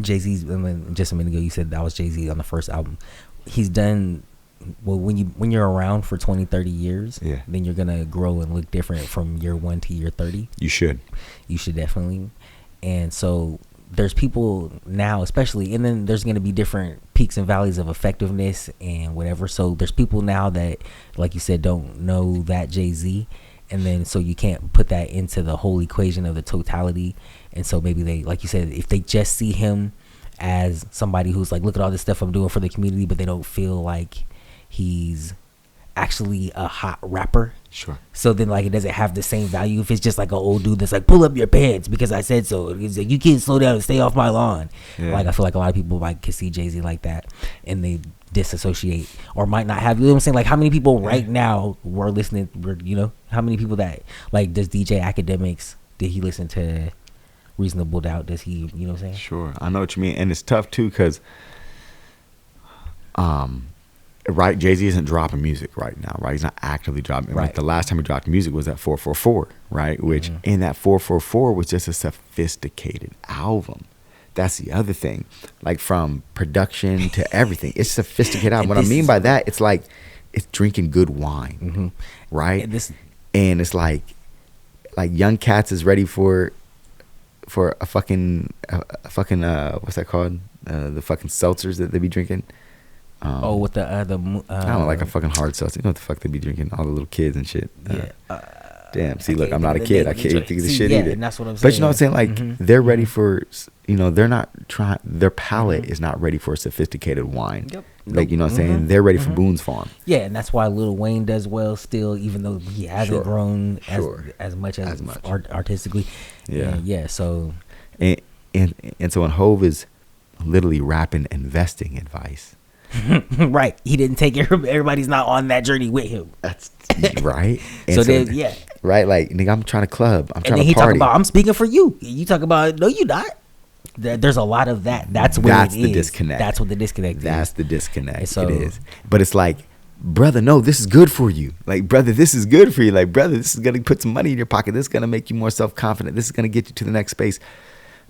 Speaker 2: Jay-Z's. Just a minute ago, you said that was Jay-Z on the first album. He's done well. When you're around for 20, 30 years, then you're gonna grow and look different from year 1 to year 30. You should definitely. And so there's people now, especially, and then there's going to be different peaks and valleys of effectiveness and whatever. So there's people now that, like you said, don't know that Jay-Z. And then so you can't put that into the whole equation of the totality. And so maybe they, like you said, if they just see him as somebody who's like, look at all this stuff I'm doing for the community, but they don't feel like he's actually a hot rapper. Sure. So then like it doesn't have the same value if it's just like an old dude that's like, pull up your pants because I said so. He's like, you can't slow down and stay off my lawn. Yeah. Like I feel like a lot of people like can see Jay-Z like that and they disassociate or might not have, you know what I'm saying? Like how many people right now were listening, you know, how many people that like, does DJ Academics, did he listen to Reasonable Doubt? Does he, you know what I'm saying?
Speaker 1: Sure. I know what you mean. And it's tough too because right, Jay-Z isn't dropping music right now, right? He's not actively dropping. Right. Like the last time he dropped music was at 444, right? Which in that 444 was just a sophisticated album. That's the other thing. Like from production to everything. It's sophisticated album. What I mean by that, it's like it's drinking good wine, right? And it's like Young Cats is ready for a fucking what's that called? The fucking seltzers that they be drinking.
Speaker 2: With the
Speaker 1: I don't know, like a fucking hard seltzer. You know what the fuck they be drinking? All the little kids and shit. Damn. See, look, I'm not a kid. I can't think of the shit either.
Speaker 2: And that's what I'm saying.
Speaker 1: But you know what I'm saying? Like they're ready for, you know, they're not trying. Their palate is not ready for a sophisticated wine. Yep. Like you know what I'm saying? They're ready for Boone's Farm.
Speaker 2: Yeah, and that's why Lil Wayne does well still, even though he hasn't grown as much artistically. Yeah. So
Speaker 1: and so when Hove is literally rapping investing advice.
Speaker 2: Right, he didn't take everybody's not on that journey with him. That's
Speaker 1: right. And
Speaker 2: so then
Speaker 1: right, like nigga, I'm trying to club, I'm trying to party.
Speaker 2: Talk about, I'm speaking for you. You talk about, no, you not. There's a lot of that. That's the disconnect. That's what the disconnect is.
Speaker 1: That's the disconnect. So, it is. But it's like, brother, no, this is good for you. Like, brother, this is good for you. Like, brother, this is gonna put some money in your pocket. This is gonna make you more self-confident. This is gonna get you to the next space.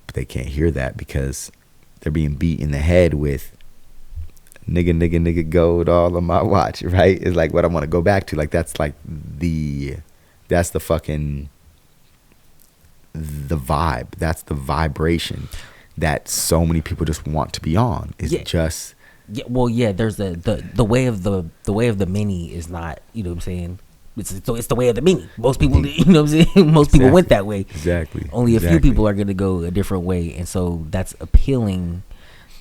Speaker 1: But they can't hear that because they're being beat in the head with nigga gold all on my watch, right? It's like what I want to go back to. Like that's like that's the fucking the vibe. That's the vibration that so many people just want to be on. Is just
Speaker 2: there's the way of the many is not, you know what I'm saying? It's the way of the many. Most people, you know what I'm saying? Most people went that way.
Speaker 1: Exactly.
Speaker 2: Only a few people are going to go a different way, and so that's appealing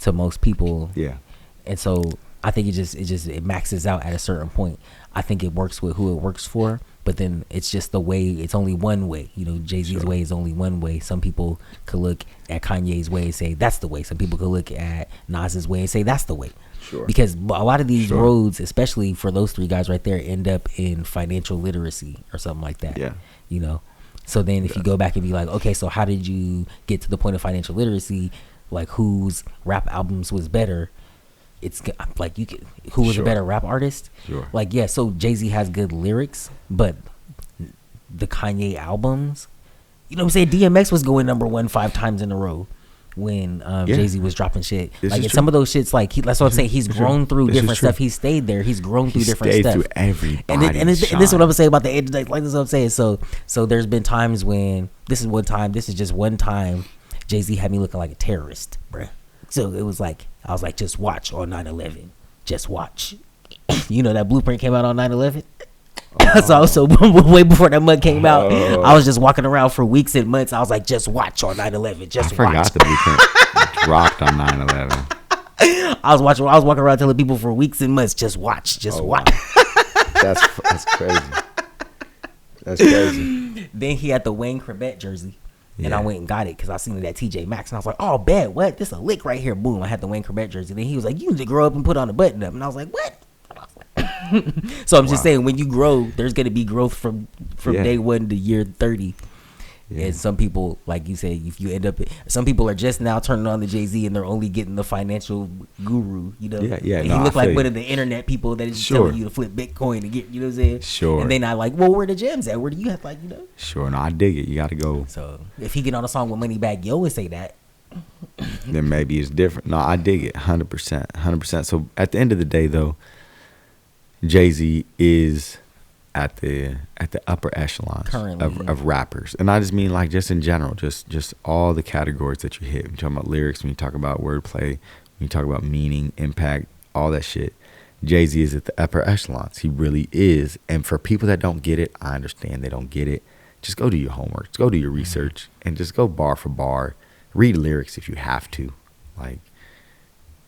Speaker 2: to most people. Yeah. And so I think it maxes out at a certain point. I think it works with who it works for, but then it's just the way. It's only one way. You know, Jay-Z's way is only one way. Some people could look at Kanye's way and say that's the way. Some people could look at Nas's way and say that's the way. Sure. Because a lot of these roads, especially for those three guys right there, end up in financial literacy or something like that. Yeah. You know, so then if you go back and be like, okay, so how did you get to the point of financial literacy? Like whose rap albums was better? It's like who was a better rap artist? Sure. Like so Jay-Z has good lyrics, but the Kanye albums, you know what I'm saying? DMX was going number 1 5 times in a row when Jay-Z was dropping shit. Like some of those shits, like that's what I'm saying. He's grown through different stuff. He stayed there. He's grown through different stuff. Through everybody. And this is what I'm saying about the age. Like this is what I'm saying. So there's been times when this is just one time Jay-Z had me looking like a terrorist, bruh. So it was like, I was like, just watch on 9/11. Just watch. You know, that Blueprint came out on 9/11. So way before that mud came out, I was just walking around for weeks and months. I was like, just watch on 9/11. Just watch. I forgot the Blueprint dropped on 9/11. I was walking around telling people for weeks and months, just watch. Wow.
Speaker 1: That's crazy. That's crazy.
Speaker 2: Then he had the Wayne Corbett jersey. And I went and got it because I seen it at TJ Maxx. And I was like, oh, bet, what? This a lick right here. Boom. I had the Wayne Corbett jersey. Then he was like, you need to grow up and put on a button up. And I was like, what? So I'm just saying, when you grow, there's going to be growth from day 1 to year 30. And some people, like you said, if you end up, some people are just now turning on the Jay-Z and they're only getting the financial guru, you know.
Speaker 1: Yeah.
Speaker 2: And he look like one of the internet people that is telling you to flip Bitcoin and get, you know what I'm saying.
Speaker 1: Sure.
Speaker 2: And they not like, well, where the gems at? Where do you have, like, you know.
Speaker 1: Sure. No, I dig it. You got to go.
Speaker 2: So if he get on a song with Moneybagg Yo and say that,
Speaker 1: then maybe it's different. No, I dig it. 100%. So at the end of the day, though, Jay-Z is at the upper echelons of rappers, and I just mean like just in general, just all the categories that you hit. When you talk about lyrics, when you talk about wordplay, when you talk about meaning, impact, all that shit. Jay-Z is at the upper echelons. He really is. And for people that don't get it, I understand they don't get it. Just go do your homework. Just go do your research, and just go bar for bar. Read lyrics if you have to. Like,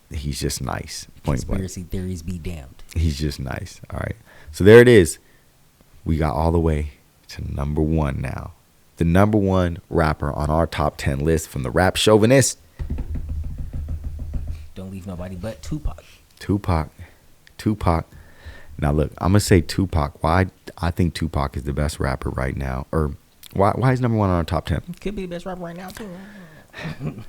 Speaker 1: he's just nice. Point blank.
Speaker 2: Conspiracy theories be damned.
Speaker 1: He's just nice. All right. So there it is. We got all the way to number 1 now. The number 1 rapper on our top 10 list from the Rap Chauvinist.
Speaker 2: Don't leave nobody but Tupac.
Speaker 1: Tupac. Now look, I'm gonna say Tupac. Why I think Tupac is the best rapper right now, or why is number 1 on our top 10?
Speaker 2: Could be the best rapper right now too.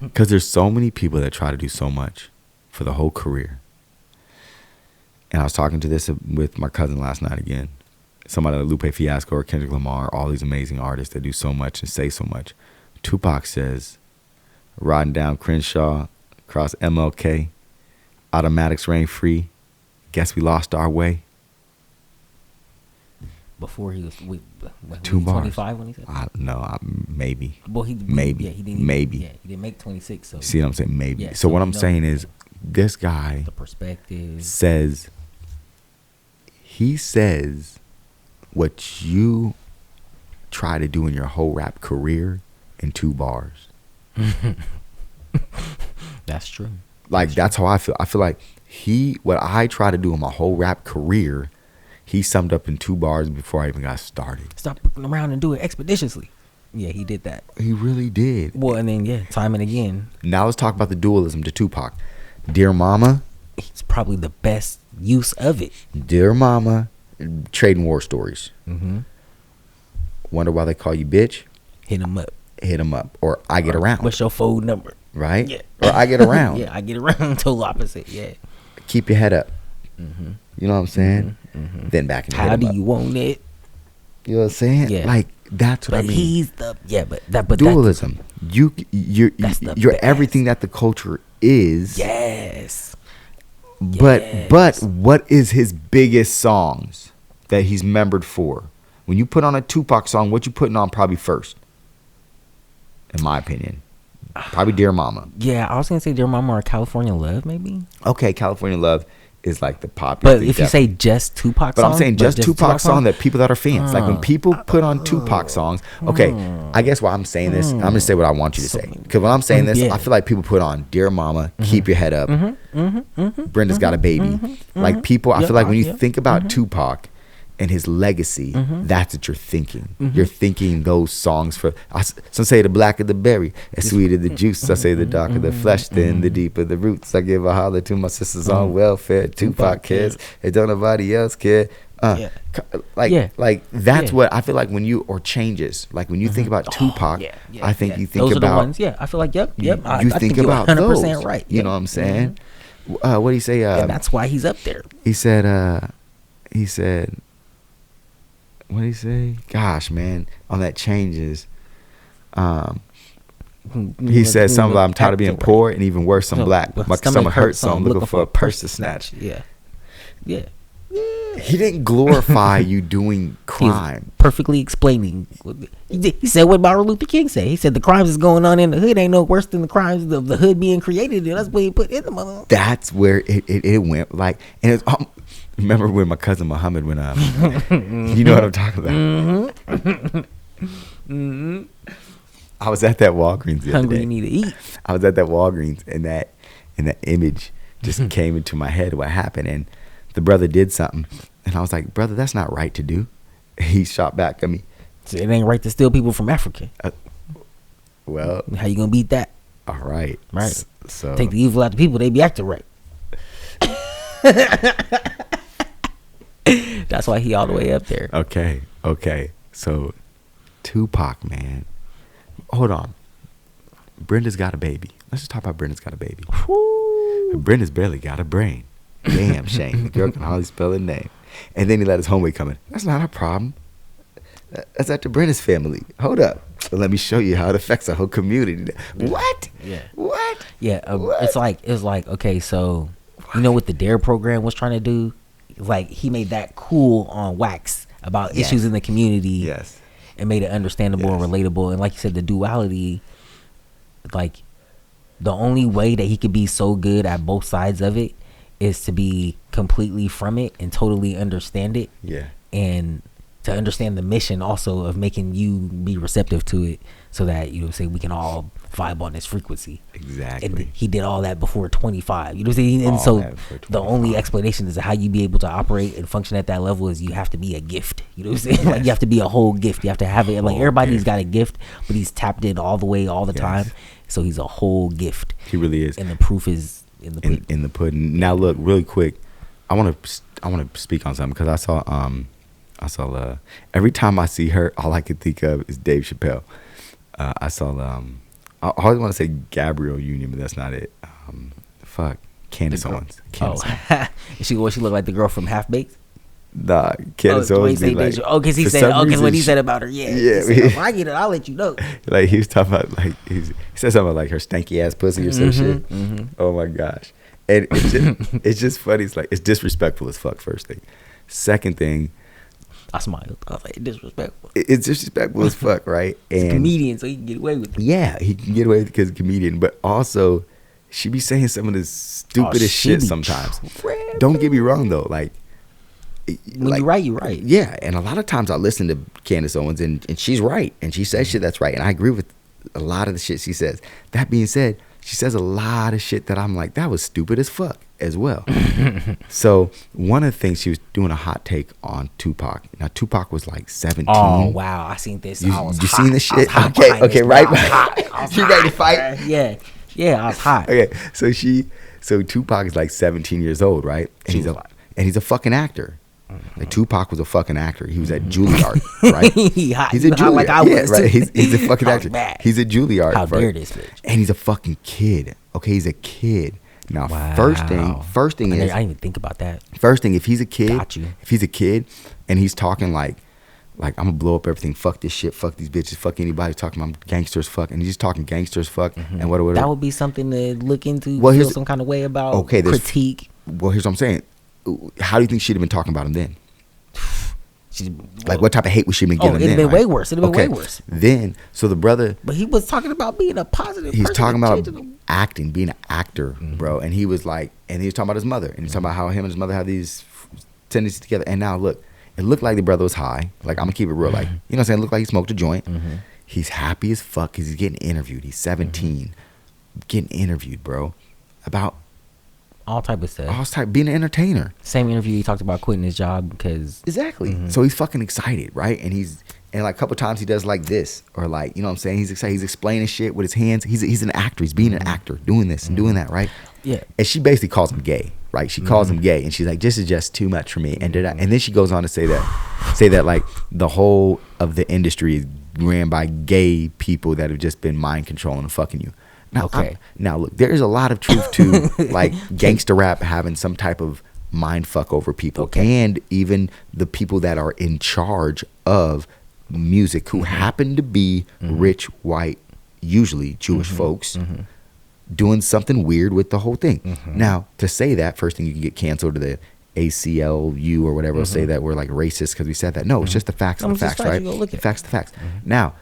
Speaker 1: Because there's so many people that try to do so much for the whole career. And I was talking to this with my cousin last night again. Somebody like Lupe Fiasco or Kendrick Lamar, all these amazing artists that do so much and say so much. Tupac says, riding down Crenshaw, across MLK, automatics rain free, guess we lost our way.
Speaker 2: Before he was
Speaker 1: 2 bars.
Speaker 2: 25 when he said that?
Speaker 1: Maybe.
Speaker 2: Well,
Speaker 1: maybe.
Speaker 2: He didn't make 26. So
Speaker 1: see what I'm saying? Maybe.
Speaker 2: Yeah,
Speaker 1: so what I'm saying is, this guy
Speaker 2: the perspective
Speaker 1: says what you try to do in your whole rap career in 2 bars.
Speaker 2: That's true.
Speaker 1: Like, that's how I feel. I feel like what I try to do in my whole rap career, he summed up in 2 bars before I even got started.
Speaker 2: Stop looking around and do it expeditiously. Yeah, he did that.
Speaker 1: He really did.
Speaker 2: Well, and then, time and again.
Speaker 1: Now let's talk about the dualism to Tupac. Dear Mama.
Speaker 2: It's probably the best use of it.
Speaker 1: Dear Mama. Trading war stories.
Speaker 2: Mm-hmm.
Speaker 1: Wonder why they call you bitch.
Speaker 2: Hit him up.
Speaker 1: Or I get around.
Speaker 2: What's your phone number?
Speaker 1: Right?
Speaker 2: Yeah.
Speaker 1: Or I get around.
Speaker 2: Yeah, I get around. Total opposite. Yeah.
Speaker 1: Keep your head up.
Speaker 2: Mm-hmm.
Speaker 1: You know what I'm saying?
Speaker 2: Mm-hmm.
Speaker 1: Then back in.
Speaker 2: How do you want it?
Speaker 1: You know what I'm saying?
Speaker 2: Yeah.
Speaker 1: Like, that's what I mean.
Speaker 2: He's the
Speaker 1: dualism. You're everything that the culture is.
Speaker 2: Yes.
Speaker 1: But what is his biggest songs that he's remembered for? When you put on a Tupac song, what you putting on probably first? In my opinion. Probably Dear Mama.
Speaker 2: Yeah, I was gonna say Dear Mama or California Love, maybe.
Speaker 1: Okay, California Love is like the popular.
Speaker 2: But if you say just Tupac song,
Speaker 1: I'm saying just Tupac song that people that are fans, like when people put on Tupac songs. Okay, I guess why I'm saying this, I'm gonna say what I want you to say. Because when I'm saying this, I feel like people put on Dear Mama, Keep Your Head Up, Brenda's Got a Baby. Like people, I feel like when you think about Tupac and his legacy, that's what you're thinking. You're thinking those songs for. Some say the blacker the berry, as sweeter the juice. I say the darker the flesh, then the deeper the roots. I give a holler to my sisters on welfare. Tupac cares, and don't nobody else care. Like that's what I feel like when you changes. Like when you think about Tupac, I think you think
Speaker 2: those
Speaker 1: about.
Speaker 2: Are the ones, I feel like yep.
Speaker 1: You think about 100% those.
Speaker 2: Right.
Speaker 1: You know what I'm saying? What do you say?
Speaker 2: And that's why he's up there.
Speaker 1: He said. What did he say? Gosh, man, on that changes. He said something about I'm tired of being poor and even worse, I'm black. My stomach hurts, so I'm looking for a purse to snatch.
Speaker 2: Yeah.
Speaker 1: He didn't glorify you doing crime.
Speaker 2: He's perfectly explaining. He said what Martin Luther King said. He said the crimes that's going on in the hood ain't no worse than the crimes of the hood being created. And that's what he put in the mother.
Speaker 1: That's where it went. Like, and it's. Remember when my cousin Muhammad went up? You know what I'm talking about. I was at that Walgreens the other day.
Speaker 2: You need to eat.
Speaker 1: I was at that Walgreens, and that image just came into my head. What happened? And the brother did something, and I was like, "Brother, that's not right to do." He shot back at me.
Speaker 2: So it ain't right to steal people from Africa.
Speaker 1: Well,
Speaker 2: how you gonna beat that?
Speaker 1: All right,
Speaker 2: right.
Speaker 1: So
Speaker 2: take the evil out of people; they be acting right. That's why he all the way up there.
Speaker 1: Okay. So Tupac, man, hold on. Brenda's got a baby. Let's just talk about Brenda's got a baby. Woo. Brenda's barely got a brain. Damn shame. The girl can hardly spell her name. And then he let his homeboy come in. That's not our problem. That's after Brenda's family. Hold up. Let me show you how it affects the whole community. What?
Speaker 2: Yeah.
Speaker 1: What?
Speaker 2: Yeah.
Speaker 1: What?
Speaker 2: It's like okay, so you know what the DARE program was trying to do? Like he made that cool on wax about issues in the community.
Speaker 1: Yes.
Speaker 2: And made it understandable and relatable. And like you said, the duality, like the only way that he could be so good at both sides of it is to be completely from it and totally understand it.
Speaker 1: Yeah.
Speaker 2: And to understand the mission also of making you be receptive to it so that, you know, say we can all vibe on this frequency.
Speaker 1: Exactly.
Speaker 2: And he did all that before 25. You know what I'm saying? And so the only explanation is how you be able to operate and function at that level is you have to be a gift. You know what I'm saying? Yes. Like you have to be a whole gift. You have to have it. Like everybody's got a gift, but he's tapped in all the way, all the time. So he's a whole gift.
Speaker 1: He really is.
Speaker 2: And the proof is in the pudding.
Speaker 1: In the pudding. Now look, really quick, I want to speak on something because I saw every time I see her, all I can think of is Dave Chappelle. I saw I always want to say Gabrielle Union, but that's not it. Candace Owens.
Speaker 2: She look like the girl from Half Baked.
Speaker 1: Nah, Candace Owens. Like,
Speaker 2: because he said, what he said about her. Yeah. Said, I get it. I'll let you know.
Speaker 1: Like he was talking about, like he said something about like her stanky ass pussy or some shit. Mm-hmm. Oh my gosh, and it's just funny. It's like it's disrespectful as fuck. First thing, second thing.
Speaker 2: I smiled. I was like, disrespectful.
Speaker 1: It's disrespectful as fuck, right?
Speaker 2: He's a comedian, so he can get away with it.
Speaker 1: Yeah, he can get away with it because he's a comedian. But also, she be saying some of the stupidest shit sometimes. Don't get me wrong, though. Like,
Speaker 2: when you're right, you're right.
Speaker 1: Yeah, and a lot of times I listen to Candace Owens, and she's right. And she says shit that's right. And I agree with a lot of the shit she says. That being said, she says a lot of shit that I'm like, that was stupid as fuck as well. So one of the things, she was doing a hot take on Tupac. Now Tupac was like 17.
Speaker 2: Oh wow, I seen this.
Speaker 1: You seen this shit? Okay, right. You ready to fight?
Speaker 2: Yeah, I was hot.
Speaker 1: Okay, so Tupac is like 17 years old, right? And he's a fucking actor. Like Tupac was a fucking actor. He was at Juilliard, right? He's a Juilliard. Like I was, right? He's a fucking actor. He's a Juilliard.
Speaker 2: How dare this bitch?
Speaker 1: And he's a fucking kid. Okay, he's a kid. Now, first thing is,
Speaker 2: I didn't even think about that.
Speaker 1: First thing, if he's a kid, and he's talking like I'm gonna blow up everything. Fuck this shit. Fuck these bitches. Fuck anybody talking about gangsters. Fuck, and he's just talking gangsters. Fuck, and whatever.
Speaker 2: That would be something to look into. Feel some kind of way about. Okay, critique.
Speaker 1: Well, here's what I'm saying. How do you think she'd have been talking about him then? Like what type of hate would she have been getting?
Speaker 2: It'd have been way worse. It'd have been way worse.
Speaker 1: Then, so the brother.
Speaker 2: But he was talking about being a positive.
Speaker 1: He's talking about acting, being an actor, bro. And he was like, and he was talking about his mother, and he's talking about how him and his mother have these tendencies together. And now look, it looked like the brother was high. Like I'm gonna keep it real, like you know what I'm saying. It looked like he smoked a joint. He's happy as fuck because he's getting interviewed. He's 17, getting interviewed, bro, about.
Speaker 2: All type of stuff.
Speaker 1: Being an entertainer.
Speaker 2: Same interview he talked about quitting his job because
Speaker 1: exactly. So he's fucking excited, right? And like a couple times he does like this or like, you know what I'm saying? He's excited. He's explaining shit with his hands. He's an actor. He's being an actor, doing this and doing that, right?
Speaker 2: Yeah.
Speaker 1: And she basically calls him gay, right? She calls him gay, and she's like, "This is just too much for me." And then she goes on to say that like the whole of the industry is ran by gay people that have just been mind controlling and fucking you. Now, now look, there is a lot of truth to like gangster rap having some type of mind fuck over people, and even the people that are in charge of music who happen to be rich, white, usually Jewish folks, doing something weird with the whole thing. Now, to say that, first thing you can get canceled to the ACLU or whatever will say that we're like racist because we said that. No, it's just the facts of the facts, right? The facts of the facts. Now.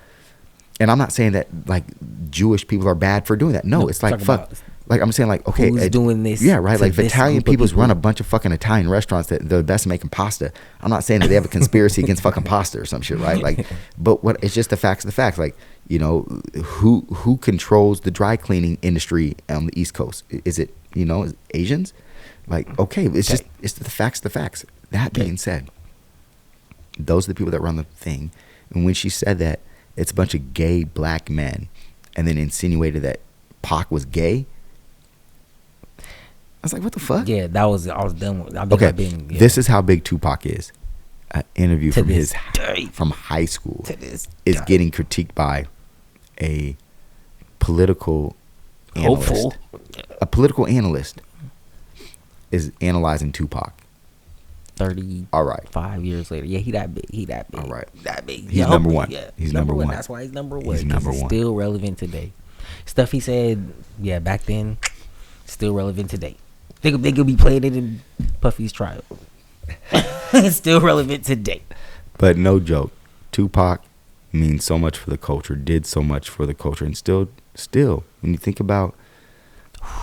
Speaker 1: And I'm not saying that like Jewish people are bad for doing that. No, it's like fuck. Like I'm saying like okay,
Speaker 2: who's doing this?
Speaker 1: Yeah, right. Like Italian people's run a bunch of fucking Italian restaurants that they're the best at making pasta. I'm not saying that they have a conspiracy against fucking pasta or some shit, right? Like, but what it's just the facts of the facts. Like you know who controls the dry cleaning industry on the East Coast? Is it Asians? Like okay, it's the facts of the facts. That being said, those are the people that run the thing. And when she said that. It's a bunch of gay black men, and then insinuated that Pac was gay. I was like, what the fuck?
Speaker 2: Yeah, I was done with.
Speaker 1: This is how big Tupac is. An interview from high school is getting critiqued by a political analyst, a political analyst is analyzing Tupac.
Speaker 2: 30.
Speaker 1: All right.
Speaker 2: 5 years later. Yeah, he that big.
Speaker 1: All right.
Speaker 2: That big.
Speaker 1: He's number one. Yeah, he's number one.
Speaker 2: That's why he's number one.
Speaker 1: He's number one.
Speaker 2: Still relevant today. Stuff he said, back then, still relevant today. They could be playing it in Puffy's trial. It's still relevant today.
Speaker 1: But no joke, Tupac means so much for the culture, did so much for the culture, and still, when you think about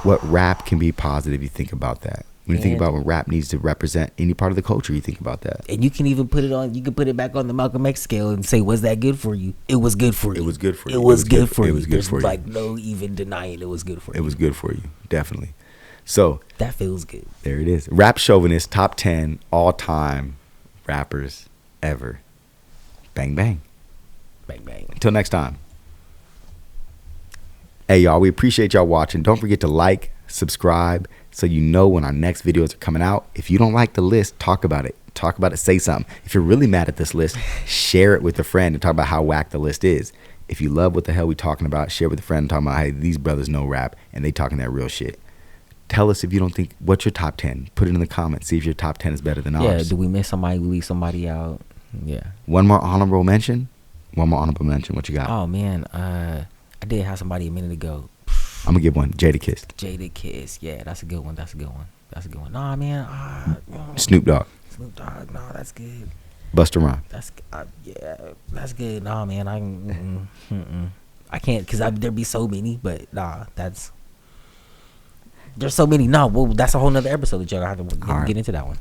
Speaker 1: what rap can be positive, you think about that. When you think about what rap needs to represent any part of the culture, you think about that.
Speaker 2: And you can even put it back on the Malcolm X scale and say, was that good for you? It was good for you.
Speaker 1: It was good for you.
Speaker 2: It was good for you.
Speaker 1: It was good for you.
Speaker 2: There's no even denying it was good for you.
Speaker 1: It was good for you, definitely. So
Speaker 2: that feels good.
Speaker 1: There it is. Rap Chauvinist, top 10 all-time rappers ever. Bang, bang.
Speaker 2: Bang, bang.
Speaker 1: Until next time. Hey, y'all, we appreciate y'all watching. Don't forget to like, subscribe, so you know when our next videos are coming out. If you don't like the list, talk about it. Talk about it, say something. If you're really mad at this list, share it with a friend and talk about how whack the list is. If you love what the hell we talking about, share with a friend and talk about, hey, these brothers know rap and they talking that real shit. Tell us if you don't think, what's your top 10? Put it in the comments. See if your top 10 is better than ours.
Speaker 2: Yeah, do we miss somebody? We leave somebody out? Yeah.
Speaker 1: One more honorable mention. What you got?
Speaker 2: Oh, man. I did have somebody a minute ago.
Speaker 1: I'm going to give one.
Speaker 2: Jadakiss. Yeah, that's a good one. Nah, man.
Speaker 1: Snoop Dogg.
Speaker 2: Nah, that's good.
Speaker 1: Busta Rhymes.
Speaker 2: That's good. Nah, man. I can't because there'd be so many, but nah, there's so many. Nah, well, that's a whole nother episode that y'all have to get into that one.